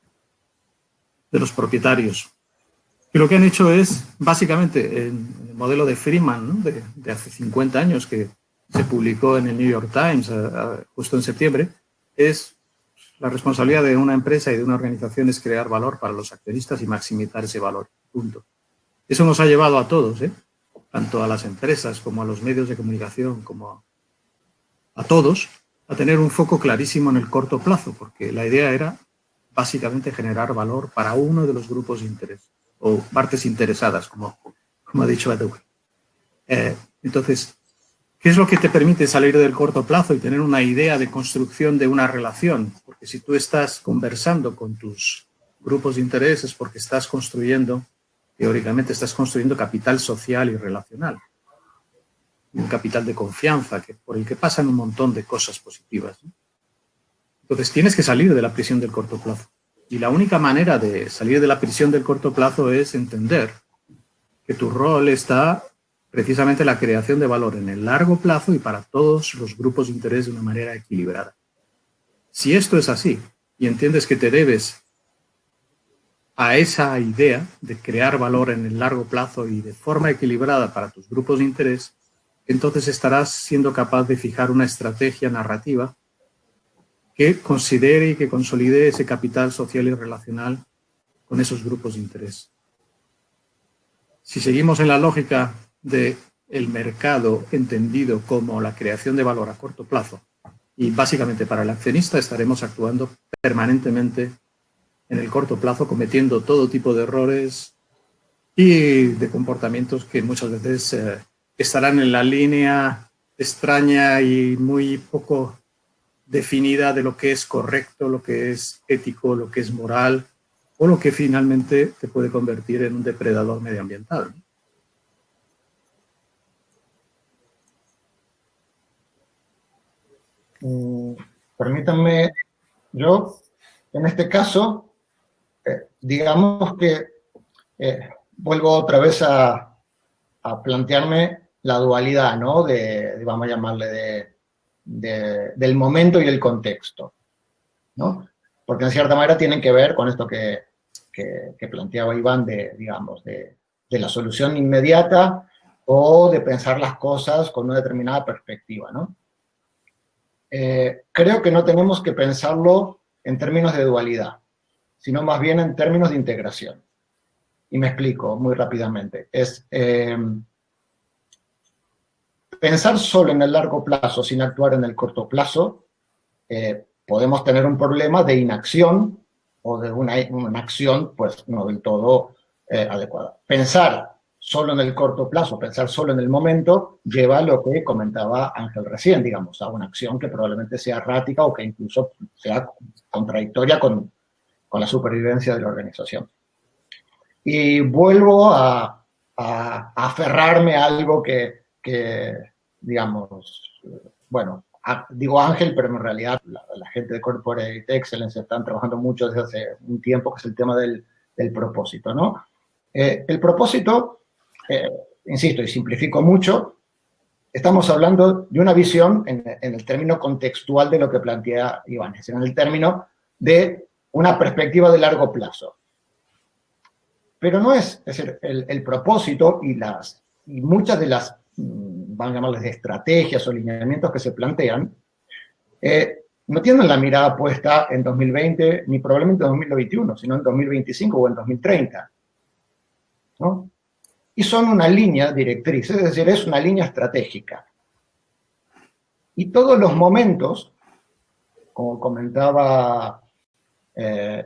de los propietarios. Y lo que han hecho es, básicamente, en el modelo de Friedman, ¿no? de hace 50 años, que se publicó en el New York Times justo en septiembre, es la responsabilidad de una empresa y de una organización es crear valor para los accionistas y maximizar ese valor. Punto. Eso nos ha llevado a todos, tanto a las empresas como a los medios de comunicación, como a todos, a tener un foco clarísimo en el corto plazo, porque la idea era básicamente generar valor para uno de los grupos de interés o partes interesadas, como ha dicho Edward. Entonces, ¿qué es lo que te permite salir del corto plazo y tener una idea de construcción de una relación? Porque si tú estás conversando con tus grupos de interés es porque estás construyendo, teóricamente estás construyendo capital social y relacional. Un capital de confianza por el que pasan un montón de cosas positivas, ¿no? Entonces tienes que salir de la prisión del corto plazo. Y la única manera de salir de la prisión del corto plazo es entender que tu rol está precisamente en la creación de valor en el largo plazo y para todos los grupos de interés de una manera equilibrada. Si esto es así y entiendes que te debes a esa idea de crear valor en el largo plazo y de forma equilibrada para tus grupos de interés, entonces estarás siendo capaz de fijar una estrategia narrativa que considere y que consolide ese capital social y relacional con esos grupos de interés. Si seguimos en la lógica del mercado entendido como la creación de valor a corto plazo, y básicamente para el accionista estaremos actuando permanentemente en el corto plazo, cometiendo todo tipo de errores y de comportamientos que muchas veces estarán en la línea extraña y muy poco definida de lo que es correcto, lo que es ético, lo que es moral, o lo que finalmente te puede convertir en un depredador medioambiental. Permítanme, yo, en este caso, digamos que vuelvo otra vez a plantearme la dualidad, ¿no? Vamos a llamarle, del momento y el contexto, ¿no? Porque en cierta manera tienen que ver con esto que planteaba Iván, digamos, de la solución inmediata o de pensar las cosas con una determinada perspectiva, ¿no? Creo que no tenemos que pensarlo en términos de dualidad, sino más bien en términos de integración. Y me explico muy rápidamente. Es pensar solo en el largo plazo sin actuar en el corto plazo, podemos tener un problema de inacción o de una acción pues no del todo adecuada. Pensar solo en el corto plazo, pensar solo en el momento, lleva a lo que comentaba Ángel recién, digamos, a una acción que probablemente sea errática o que incluso sea contradictoria con la supervivencia de la organización. Y vuelvo a aferrarme a algo que digamos, bueno, digo Ángel, pero en realidad la gente de Corporate Excellence están trabajando mucho desde hace un tiempo, que es el tema del propósito, ¿no? El propósito, insisto, y simplifico mucho, estamos hablando de una visión en el término contextual de lo que plantea Iván, es decir, en el término de una perspectiva de largo plazo. Pero no es decir, el propósito y muchas de las, van a llamarles estrategias o lineamientos que se plantean, no tienen la mirada puesta en 2020 ni probablemente en 2021, sino en 2025 o en 2030, ¿no? Y son una línea directriz, es decir, es una línea estratégica. Y todos los momentos, como comentaba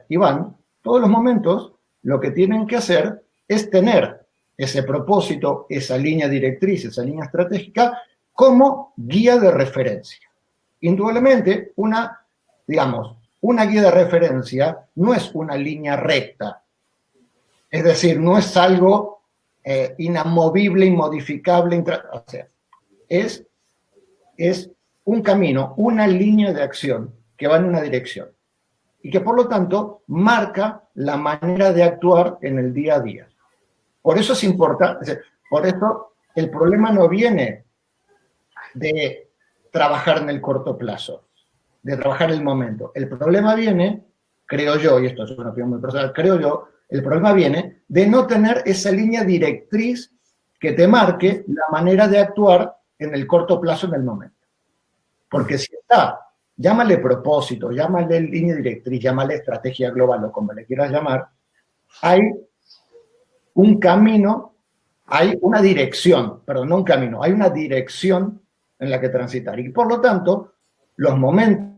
Iván, todos los momentos lo que tienen que hacer es tener ese propósito, esa línea directriz, esa línea estratégica, como guía de referencia. Indudablemente, una guía de referencia no es una línea recta. Es decir, no es algo inamovible, inmodificable, o sea, es un camino, una línea de acción que va en una dirección y que por lo tanto marca la manera de actuar en el día a día. Por eso es importante, por eso el problema no viene de trabajar en el corto plazo, de trabajar el momento. El problema viene, creo yo, y esto es una opinión muy personal, creo yo, el problema viene de no tener esa línea directriz que te marque la manera de actuar en el corto plazo en el momento. Porque si está, llámale propósito, llámale línea directriz, llámale estrategia global o como le quieras llamar, hay un camino, hay una dirección, perdón, no un camino, hay una dirección en la que transitar. Y por lo tanto, los momentos,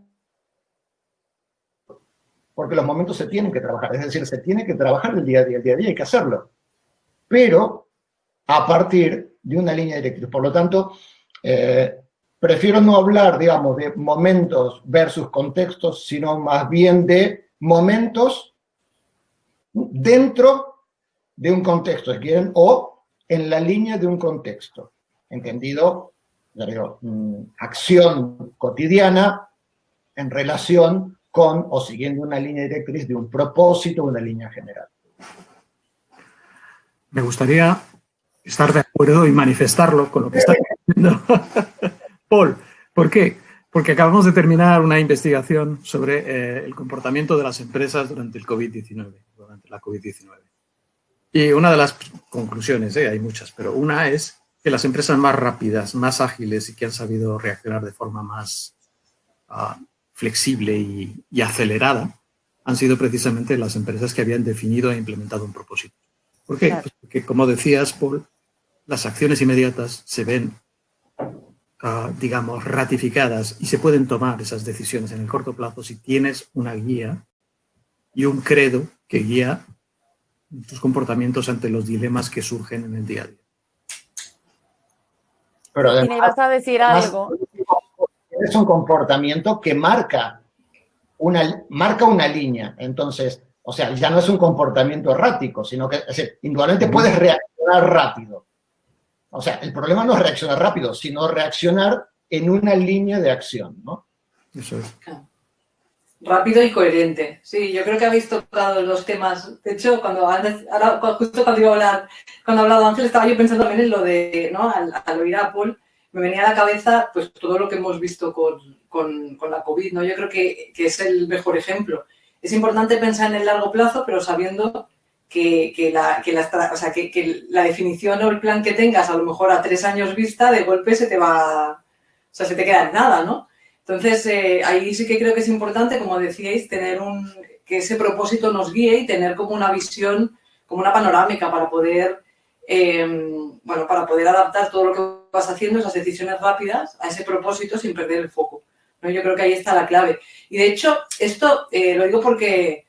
porque los momentos se tienen que trabajar, es decir, se tiene que trabajar el día a día, hay que hacerlo, pero a partir de una línea directriz. Por lo tanto, prefiero no hablar, digamos, de momentos versus contextos, sino más bien de momentos dentro de un contexto, si quieren, o en la línea de un contexto, entendido, ya digo, acción cotidiana en relación con o siguiendo una línea directriz de un propósito, una línea general. Me gustaría estar de acuerdo y manifestarlo con lo que está diciendo Paul. ¿Por qué? Porque acabamos de terminar una investigación sobre el comportamiento de las empresas durante el COVID-19, durante la COVID-19. Y una de las conclusiones, hay muchas, pero una es que las empresas más rápidas, más ágiles y que han sabido reaccionar de forma más flexible y acelerada han sido precisamente las empresas que habían definido e implementado un propósito. ¿Por qué? Claro. Pues porque, como decías, Paul, las acciones inmediatas se ven, digamos, ratificadas y se pueden tomar esas decisiones en el corto plazo si tienes una guía y un credo que guía tus comportamientos ante los dilemas que surgen en el día a día. Pero además, ¿y me ibas a decir algo? Es un comportamiento que marca una línea. Entonces, o sea, ya no es un comportamiento errático, sino que, indudablemente puedes reaccionar rápido. O sea, el problema no es reaccionar rápido, sino reaccionar en una línea de acción, ¿no? Eso es. Rápido y coherente. Sí, yo creo que habéis tocado los temas. De hecho, justo cuando iba a hablar, cuando ha hablado Ángel, estaba yo pensando también en lo de, ¿no? Al oír a Apple, me venía a la cabeza pues todo lo que hemos visto con la COVID, ¿no? Yo creo que es el mejor ejemplo. Es importante pensar en el largo plazo, pero sabiendo que la definición o el plan que tengas, a lo mejor a 3 años vista, de golpe se te va, o sea, se te queda en nada, ¿no? Entonces, ahí sí que creo que es importante, como decíais, tener que ese propósito nos guíe y tener como una visión, como una panorámica para poder, para poder adaptar todo lo que vas haciendo, esas decisiones rápidas, a ese propósito sin perder el foco, ¿no? Yo creo que ahí está la clave. Y de hecho, esto lo digo porque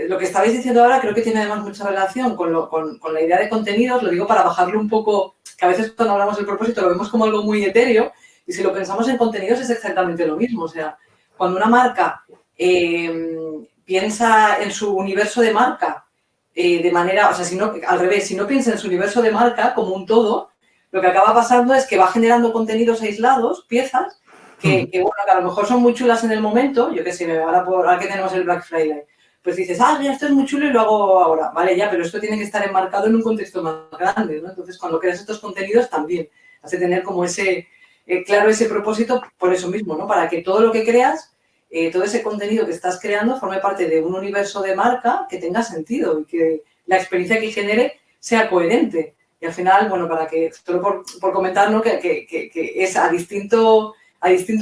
lo que estabais diciendo ahora creo que tiene además mucha relación con la idea de contenidos. Lo digo para bajarlo un poco, que a veces cuando hablamos del propósito lo vemos como algo muy etéreo. Y si lo pensamos en contenidos es exactamente lo mismo. O sea, cuando una marca piensa en su universo de marca de manera, o sea, al revés, si no piensa en su universo de marca como un todo, lo que acaba pasando es que va generando contenidos aislados, piezas, que a lo mejor son muy chulas en el momento. Yo qué sé, ahora que tenemos el Black Friday, pues dices, mira, esto es muy chulo y lo hago ahora. Vale, ya, pero esto tiene que estar enmarcado en un contexto más grande, ¿no? Entonces, cuando creas estos contenidos también has de tener como claro ese propósito por eso mismo, ¿no? Para que todo lo que creas, todo ese contenido que estás creando forme parte de un universo de marca que tenga sentido y que la experiencia que genere sea coherente. Y al final, para que, solo por comentar, ¿no? Que es a distinto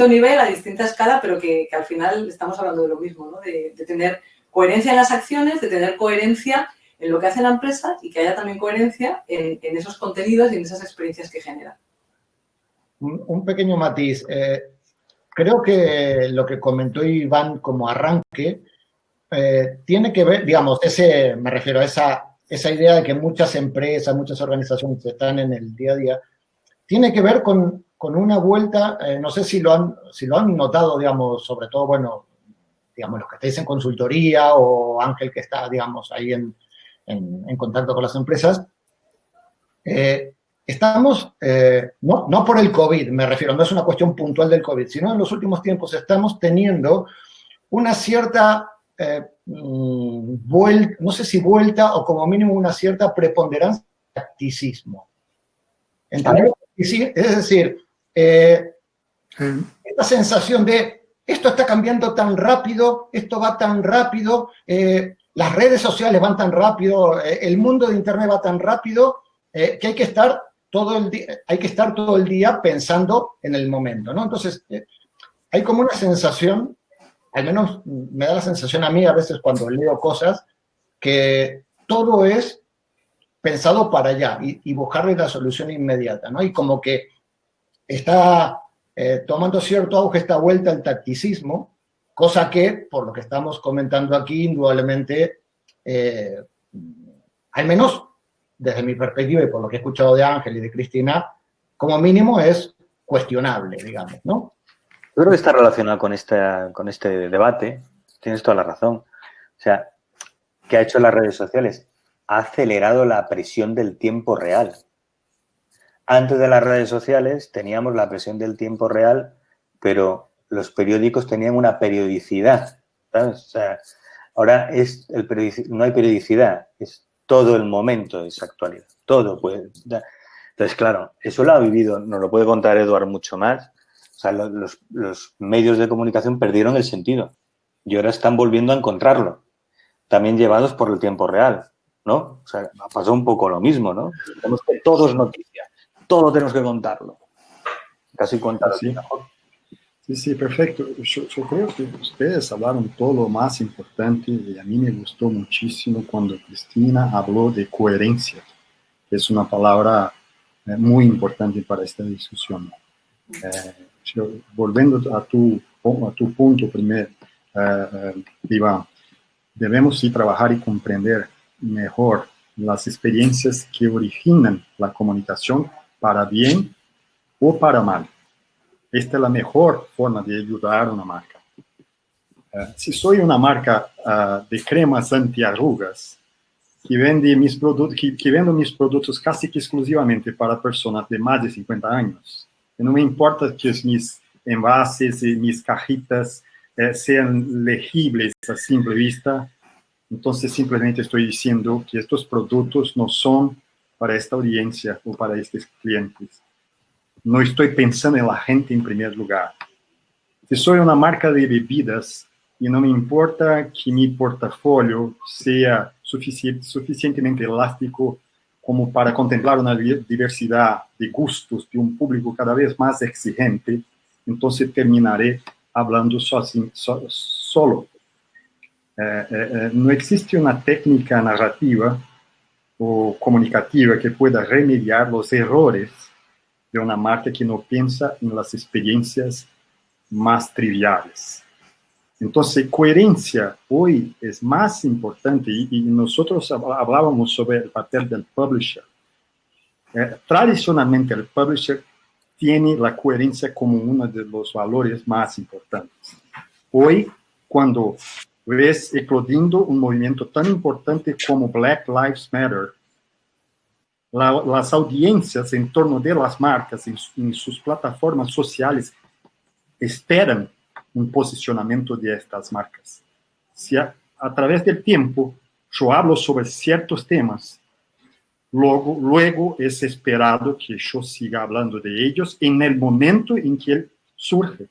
nivel, a distinta escala, pero que al final estamos hablando de lo mismo, ¿no? De tener coherencia en las acciones, de tener coherencia en lo que hace la empresa y que haya también coherencia en esos contenidos y en esas experiencias que genera. Un pequeño matiz. Creo que lo que comentó Iván como arranque tiene que ver, digamos, me refiero a esa idea de que muchas empresas, muchas organizaciones están en el día a día, tiene que ver con una vuelta, no sé si lo han notado, digamos, sobre todo, digamos, los que estáis en consultoría o Ángel que está, digamos, ahí en contacto con las empresas. Estamos, no por el COVID, me refiero, no es una cuestión puntual del COVID, sino en los últimos tiempos estamos teniendo una cierta vuelta, no sé si vuelta o como mínimo una cierta preponderancia de tacticismo. ¿Entendés? Es decir, esta sensación de esto está cambiando tan rápido, esto va tan rápido, las redes sociales van tan rápido, el mundo de Internet va tan rápido, que hay que estar todo el día pensando en el momento, ¿no? Entonces, hay como una sensación, al menos me da la sensación a mí a veces cuando leo cosas, que todo es pensado para allá y buscarle la solución inmediata, ¿no? Y como que está tomando cierto auge esta vuelta al tacticismo, cosa que, por lo que estamos comentando aquí, indudablemente, al menos desde mi perspectiva y por lo que he escuchado de Ángel y de Cristina, como mínimo es cuestionable, digamos, ¿no? Yo creo que está relacionado con este debate, tienes toda la razón. O sea, ¿qué ha hecho las redes sociales? Ha acelerado la presión del tiempo real. Antes de las redes sociales teníamos la presión del tiempo real, pero los periódicos tenían una periodicidad, ¿sabes? O sea, ahora no hay periodicidad, es todo el momento de esa actualidad, todo puede. Entonces, claro, eso lo ha vivido, nos lo puede contar Eduard mucho más. O sea, los medios de comunicación perdieron el sentido y ahora están volviendo a encontrarlo, también llevados por el tiempo real, ¿no? O sea, ha pasado un poco lo mismo, ¿no? Tenemos que todo es noticia, todo tenemos que contarlo. Casi cuéntalo así mejor. Sí, perfecto. Yo creo que ustedes hablaron todo lo más importante y a mí me gustó muchísimo cuando Cristina habló de coherencia, que es una palabra muy importante para esta discusión. Volviendo a tu punto primero, Iván, debemos sí trabajar y comprender mejor las experiencias que originan la comunicación para bien o para mal. Esta es la mejor forma de ayudar a una marca. Si soy una marca de cremas antiarrugas que vende mis productos casi que exclusivamente para personas de más de 50 años, y no me importa que mis envases y mis cajitas sean legibles a simple vista, entonces simplemente estoy diciendo que estos productos no son para esta audiencia o para estos clientes. No estoy pensando en la gente en primer lugar. Si soy una marca de bebidas y no me importa que mi portafolio sea suficientemente elástico como para contemplar una diversidad de gustos de un público cada vez más exigente, entonces terminaré hablando solo. No existe una técnica narrativa o comunicativa que pueda remediar los errores de una marca que no piensa en las experiencias más triviales. Entonces, coherencia hoy es más importante y nosotros hablábamos sobre el papel del publisher. Tradicionalmente, el publisher tiene la coherencia como uno de los valores más importantes. Hoy, cuando ves eclodiendo un movimiento tan importante como Black Lives Matter, las audiencias en torno de las marcas en sus plataformas sociales esperan un posicionamiento de estas marcas. Si a través del tiempo yo hablo sobre ciertos temas, luego es esperado que yo siga hablando de ellos en el momento en que él surge.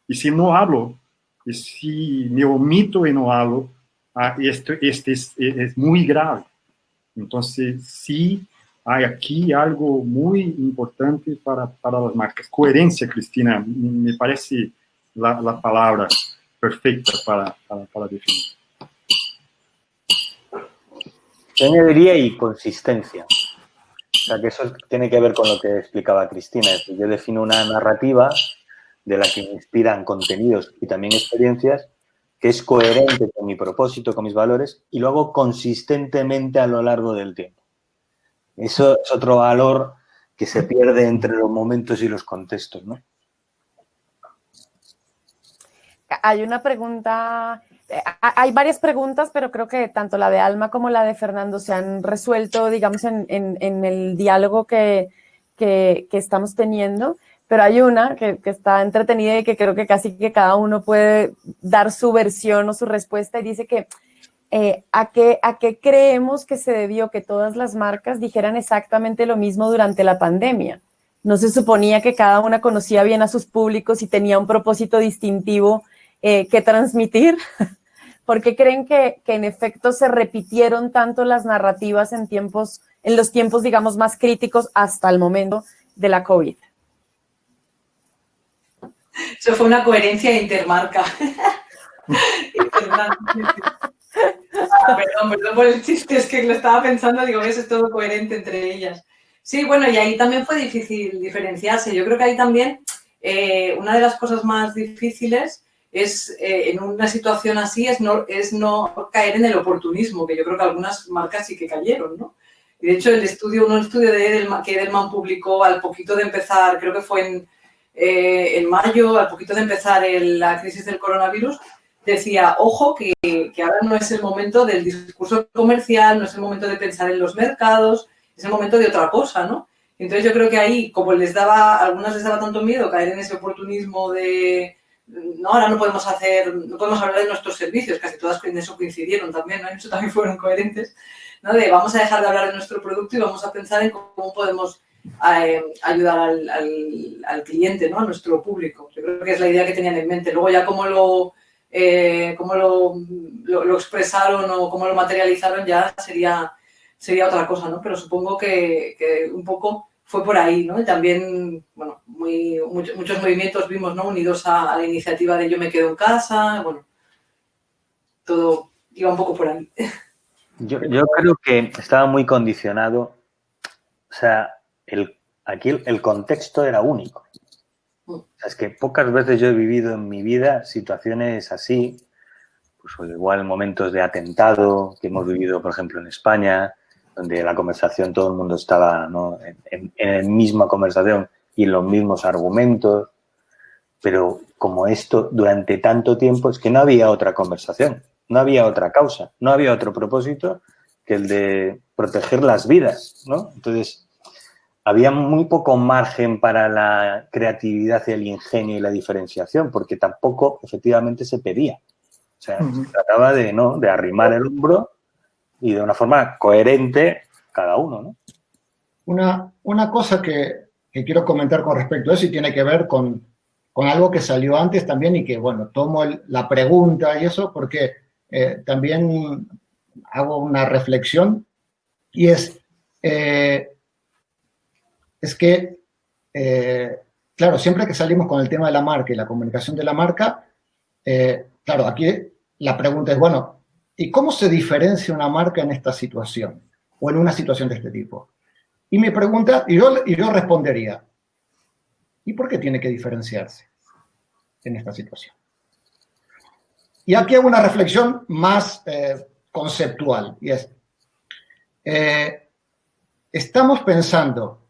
Y si no hablo, y si me omito y no hablo, este es muy grave. Entonces, sí hay aquí algo muy importante para las marcas. Coherencia, Cristina, me parece la palabra perfecta para definir. Yo añadiría y consistencia. O sea, que eso tiene que ver con lo que explicaba Cristina. Es decir, yo defino una narrativa de la que me inspiran contenidos y también experiencias que es coherente con mi propósito, con mis valores, y lo hago consistentemente a lo largo del tiempo. Eso es otro valor que se pierde entre los momentos y los contextos, ¿no? Hay una pregunta, hay varias preguntas, pero creo que tanto la de Alma como la de Fernando se han resuelto, digamos, en el diálogo que estamos teniendo, pero hay una que está entretenida y que creo que casi que cada uno puede dar su versión o su respuesta y dice que ¿a qué creemos que se debió que todas las marcas dijeran exactamente lo mismo durante la pandemia? ¿No se suponía que cada una conocía bien a sus públicos y tenía un propósito distintivo que transmitir? ¿Por qué creen que en efecto se repitieron tanto las narrativas en los tiempos, digamos, más críticos hasta el momento de la COVID? Eso fue una coherencia intermarca. Perdón por el chiste, es que lo estaba pensando, digo, ves, es todo coherente entre ellas. Sí, bueno, y ahí también fue difícil diferenciarse. Yo creo que ahí también una de las cosas más difíciles es, en una situación así, es no caer en el oportunismo, que yo creo que algunas marcas sí que cayeron, ¿no? Y de hecho, un estudio que Edelman publicó al poquito de empezar, creo que fue en mayo, al poquito de empezar la crisis del coronavirus, decía, ojo, que ahora no es el momento del discurso comercial, no es el momento de pensar en los mercados, es el momento de otra cosa, ¿no? Entonces yo creo que ahí, como a algunas les daba tanto miedo caer en ese oportunismo de, no, ahora no podemos hablar de nuestros servicios, casi todas en eso coincidieron también, ¿no? En eso también fueron coherentes, ¿no? De vamos a dejar de hablar de nuestro producto y vamos a pensar en cómo podemos ayudar al cliente, ¿no? A nuestro público. Yo creo que es la idea que tenían en mente. Luego ya cómo lo expresaron o cómo lo materializaron ya sería otra cosa, ¿no? Pero supongo que un poco fue por ahí, ¿no? Y también, bueno, muchos movimientos vimos, ¿no? Unidos a la iniciativa de Yo me quedo en casa, bueno, todo iba un poco por ahí. Yo creo que estaba muy condicionado, o sea, aquí el contexto era único. O sea, es que pocas veces yo he vivido en mi vida situaciones así, pues igual momentos de atentado que hemos vivido, por ejemplo, en España, donde la conversación, todo el mundo estaba, ¿no? en la misma conversación y en los mismos argumentos, pero como esto durante tanto tiempo es que no había otra conversación, no había otra causa, no había otro propósito que el de proteger las vidas, ¿no? Entonces, había muy poco margen para la creatividad, el ingenio y la diferenciación, porque tampoco efectivamente se pedía. O sea, se trataba de, ¿no?, de arrimar el hombro y de una forma coherente cada uno, ¿no? Una cosa que quiero comentar con respecto a eso y tiene que ver con algo que salió antes también y que, bueno, tomo la pregunta y eso porque también hago una reflexión y es que, claro, siempre que salimos con el tema de la marca y la comunicación de la marca, claro, aquí la pregunta es, bueno, ¿y cómo se diferencia una marca en esta situación o en una situación de este tipo? Y mi pregunta, y yo respondería, ¿y por qué tiene que diferenciarse en esta situación? Y aquí hago una reflexión más conceptual, y es, estamos pensando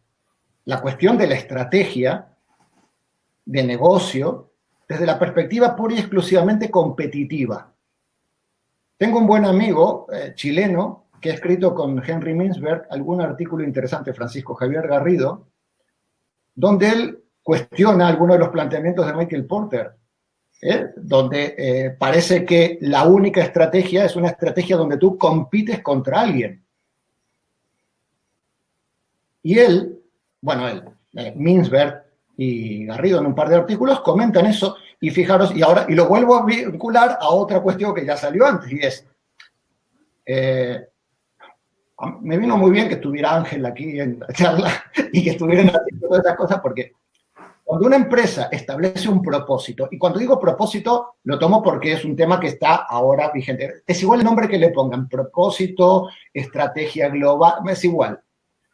la cuestión de la estrategia de negocio desde la perspectiva pura y exclusivamente competitiva. Tengo un buen amigo chileno que ha escrito con Henry Mintzberg algún artículo interesante, Francisco Javier Garrido, donde él cuestiona algunos de los planteamientos de Michael Porter, donde parece que la única estrategia es una estrategia donde tú compites contra alguien. Y Mintzberg y Garrido en un par de artículos comentan eso, y fijaros, y lo vuelvo a vincular a otra cuestión que ya salió antes, y es, me vino muy bien que estuviera Ángel aquí en la charla y que estuvieran haciendo todas esas cosas, porque cuando una empresa establece un propósito, y cuando digo propósito, lo tomo porque es un tema que está ahora vigente, es igual el nombre que le pongan, propósito, estrategia global, es igual.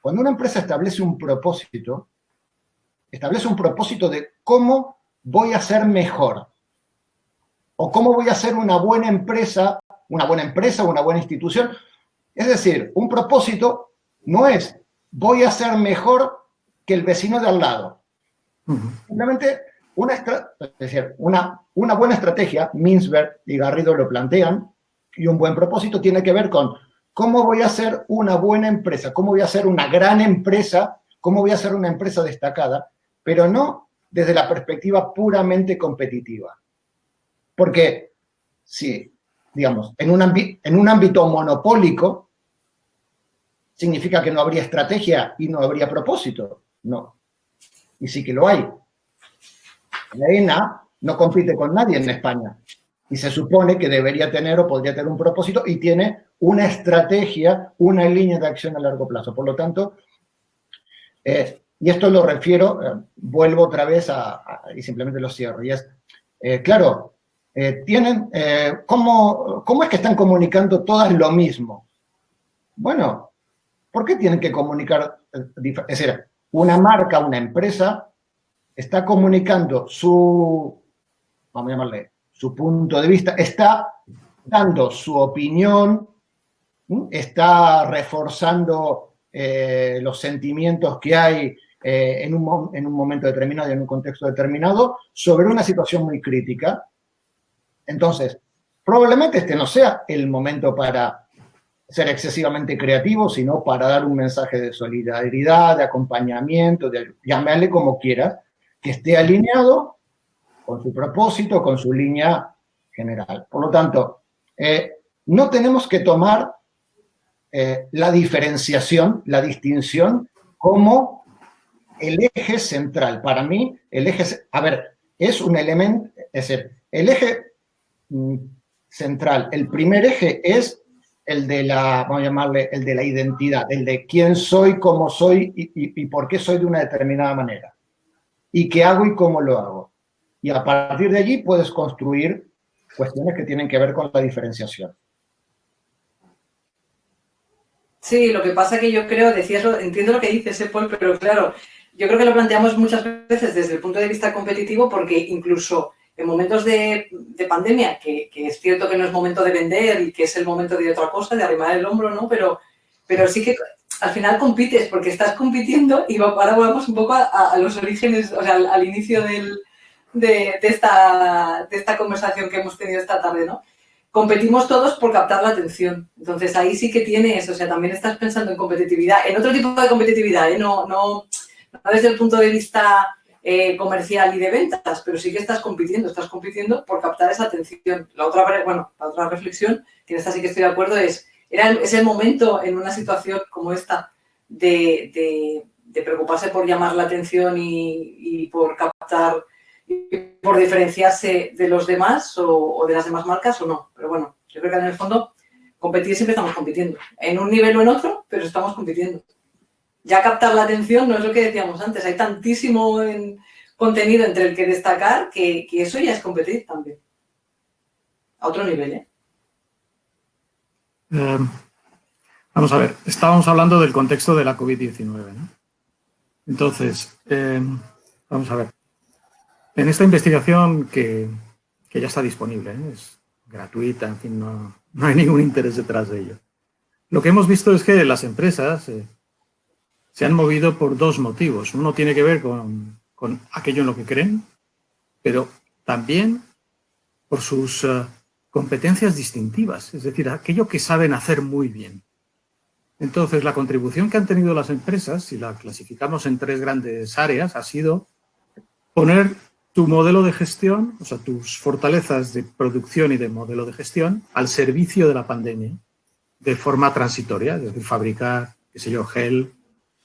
Cuando una empresa establece un propósito de cómo voy a ser mejor, o cómo voy a ser una buena empresa, una buena institución. Es decir, un propósito no es voy a ser mejor que el vecino de al lado. Simplemente una buena estrategia, Mintzberg y Garrido lo plantean, y un buen propósito tiene que ver con cómo voy a ser una buena empresa, cómo voy a ser una gran empresa, cómo voy a ser una empresa destacada, pero no desde la perspectiva puramente competitiva. Porque si, digamos, en un ámbito monopólico, significa que no habría estrategia y no habría propósito. No. Y sí que lo hay. La ENA no compite con nadie en España. Y se supone que debería tener o podría tener un propósito y tiene una estrategia, una línea de acción a largo plazo. Por lo tanto, y esto lo refiero, vuelvo otra vez y simplemente lo cierro. Y es, claro, ¿cómo es que están comunicando todas lo mismo? Bueno, ¿por qué tienen que comunicar? Es decir, una marca, una empresa, está comunicando vamos a llamarle, su punto de vista, está dando su opinión, está reforzando los sentimientos que hay en un momento determinado y en un contexto determinado sobre una situación muy crítica. Entonces, probablemente este no sea el momento para ser excesivamente creativo, sino para dar un mensaje de solidaridad, de acompañamiento, llámale como quieras, que esté alineado con su propósito, con su línea general. Por lo tanto, no tenemos que tomar la diferenciación, la distinción como el eje central. Para mí, el eje, es un elemento, es decir, el eje central, el primer eje es el de vamos a llamarle, el de la identidad, el de quién soy, cómo soy y por qué soy de una determinada manera. Y qué hago y cómo lo hago. Y a partir de allí puedes construir cuestiones que tienen que ver con la diferenciación. Sí, lo que pasa que yo creo, entiendo lo que dices, Paul, pero claro, yo creo que lo planteamos muchas veces desde el punto de vista competitivo porque incluso en momentos de pandemia, que es cierto que no es momento de vender y que es el momento de otra cosa, de arrimar el hombro, ¿no? Pero sí que al final compites porque estás compitiendo y ahora volvamos un poco a los orígenes, o sea, al inicio de esta conversación que hemos tenido esta tarde, ¿no? Competimos todos por captar la atención. Entonces, ahí sí que tienes, o sea, también estás pensando en competitividad, en otro tipo de competitividad, ¿eh? No no desde el punto de vista comercial y de ventas, pero sí que estás compitiendo por captar esa atención. La otra reflexión, que en esta sí que estoy de acuerdo, es el momento en una situación como esta de preocuparse por llamar la atención y por captar, y por diferenciarse de los demás o de las demás marcas o no. Pero bueno, yo creo que en el fondo competir siempre estamos compitiendo, en un nivel o en otro, pero estamos compitiendo. Ya captar la atención no es lo que decíamos antes, hay tantísimo contenido entre el que destacar que eso ya es competir también. A otro nivel, ¿eh? Vamos a ver, estábamos hablando del contexto de la COVID-19, ¿no? Entonces, vamos a ver. En esta investigación que ya está disponible, ¿eh? Es gratuita, en fin, no hay ningún interés detrás de ello. Lo que hemos visto es que las empresas se han movido por dos motivos. Uno tiene que ver con aquello en lo que creen, pero también por sus competencias distintivas, es decir, aquello que saben hacer muy bien. Entonces, la contribución que han tenido las empresas, si la clasificamos en tres grandes áreas, ha sido poner tu modelo de gestión, o sea, tus fortalezas de producción y de modelo de gestión, al servicio de la pandemia, de forma transitoria, es decir, fabricar, qué sé yo, gel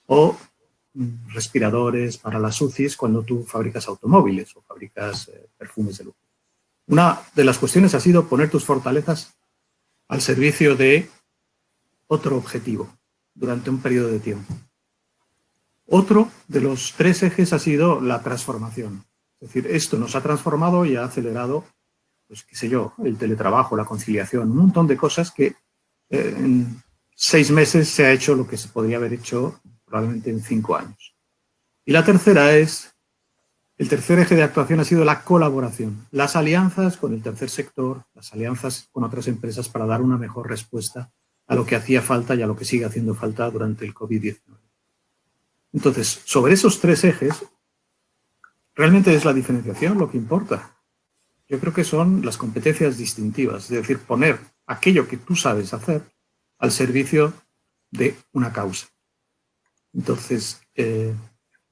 o respiradores para las UCIs cuando tú fabricas automóviles o fabricas perfumes de lujo. Una de las cuestiones ha sido poner tus fortalezas al servicio de otro objetivo durante un periodo de tiempo. Otro de los tres ejes ha sido la transformación. Es decir, esto nos ha transformado y ha acelerado, pues qué sé yo, el teletrabajo, la conciliación, un montón de cosas que en 6 meses se ha hecho lo que se podría haber hecho probablemente en 5 años. Y la tercera el tercer eje de actuación ha sido la colaboración, las alianzas con el tercer sector, las alianzas con otras empresas para dar una mejor respuesta a lo que hacía falta y a lo que sigue haciendo falta durante el COVID-19. Entonces, sobre esos tres ejes, realmente es la diferenciación lo que importa. Yo creo que son las competencias distintivas, es decir, poner aquello que tú sabes hacer al servicio de una causa. Entonces,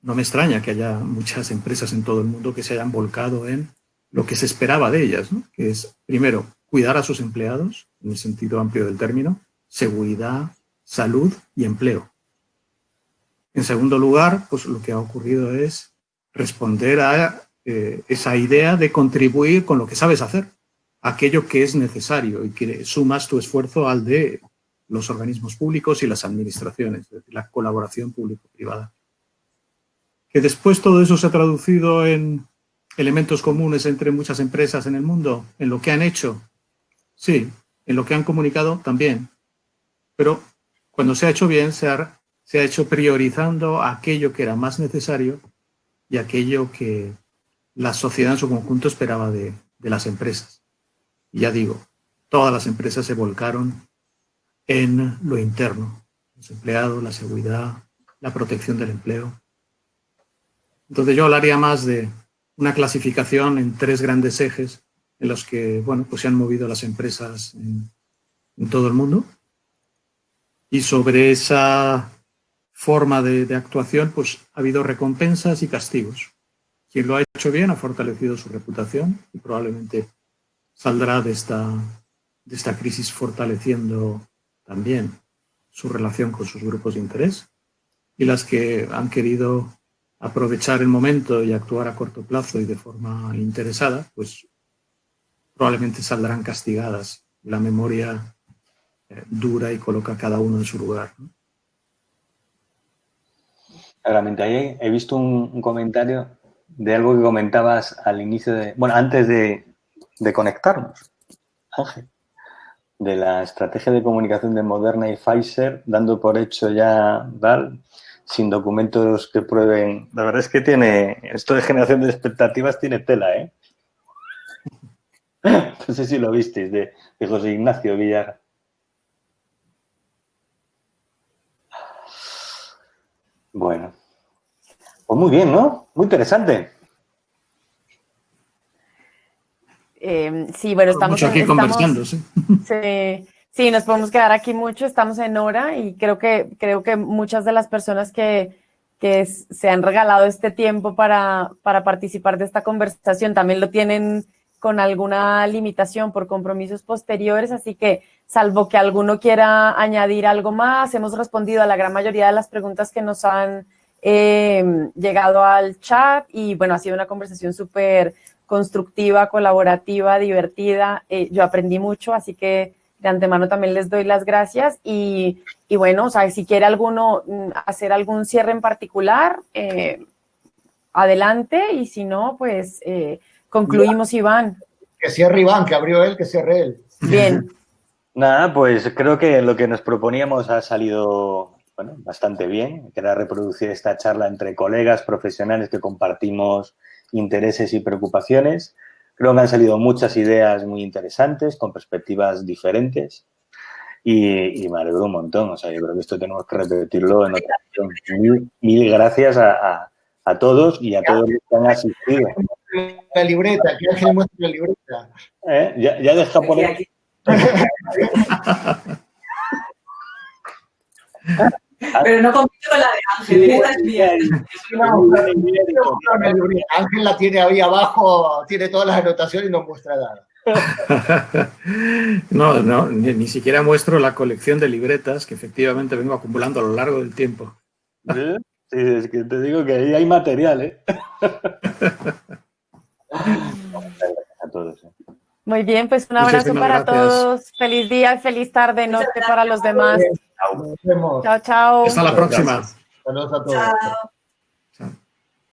no me extraña que haya muchas empresas en todo el mundo que se hayan volcado en lo que se esperaba de ellas, ¿no? Que es, primero, cuidar a sus empleados, en el sentido amplio del término, seguridad, salud y empleo. En segundo lugar, pues lo que ha ocurrido es responder a esa idea de contribuir con lo que sabes hacer, aquello que es necesario y que sumas tu esfuerzo al de los organismos públicos y las administraciones, es decir, la colaboración público-privada. Que después todo eso se ha traducido en elementos comunes entre muchas empresas en el mundo, en lo que han hecho, sí, en lo que han comunicado también, pero cuando se ha hecho bien se ha hecho priorizando aquello que era más necesario y aquello que la sociedad en su conjunto esperaba de las empresas. Y ya digo, todas las empresas se volcaron en lo interno, los empleados, la seguridad, la protección del empleo. Entonces yo hablaría más de una clasificación en tres grandes ejes en los que, bueno, pues se han movido las empresas en todo el mundo. Y sobre esa forma de actuación, pues ha habido recompensas y castigos. Quien lo ha hecho bien ha fortalecido su reputación y probablemente saldrá de esta crisis fortaleciendo también su relación con sus grupos de interés. Y las que han querido aprovechar el momento y actuar a corto plazo y de forma interesada, pues probablemente saldrán castigadas. La memoria dura y coloca a cada uno en su lugar, ¿no? Realmente, ahí he visto un comentario de algo que comentabas al inicio antes de conectarnos, Ángel, de la estrategia de comunicación de Moderna y Pfizer, dando por hecho ya, ¿vale?, sin documentos que prueben. La verdad es que tiene, esto de generación de expectativas tiene tela, ¿eh? No sé si lo visteis, de José Ignacio Villar. Bueno, pues muy bien, ¿no? Muy interesante. Sí, bueno, estamos mucho aquí conversando, sí. Sí, nos podemos quedar aquí mucho, estamos en hora y creo que muchas de las personas que se han regalado este tiempo para participar de esta conversación. También lo tienen con alguna limitación por compromisos posteriores, así que salvo que alguno quiera añadir algo más, hemos respondido a la gran mayoría de las preguntas que nos han llegado al chat y bueno, ha sido una conversación súper constructiva, colaborativa, divertida. Yo aprendí mucho, así que de antemano también les doy las gracias y bueno, o sea, si quiere alguno hacer algún cierre en particular, adelante, y si no, pues concluimos, Iván. Que cierre Iván, que abrió él, que cierre él. Bien. Nada, pues creo que lo que nos proponíamos ha salido, bueno, bastante bien, que era reproducir esta charla entre colegas profesionales que compartimos intereses y preocupaciones. Creo que han salido muchas ideas muy interesantes, con perspectivas diferentes y me alegro un montón. O sea, yo creo que esto tenemos que repetirlo en otra ocasión. Mil gracias a todos y a todos los que han asistido. La libreta, que Ángel muestre la libreta. Ya deja poner... Pero no compito con la de Ángel, esa es mía. Ángel la tiene ahí abajo, tiene todas las anotaciones y no muestra nada. No, ni siquiera muestro la colección de libretas que efectivamente vengo acumulando a lo largo del tiempo. Sí, es que te digo que ahí hay material, ¿eh? A todos. Muy bien, pues un abrazo para todos. Feliz día, feliz tarde, noche para los demás. Nos vemos. Chao, chao. Hasta la próxima. Saludos a todos. Chao.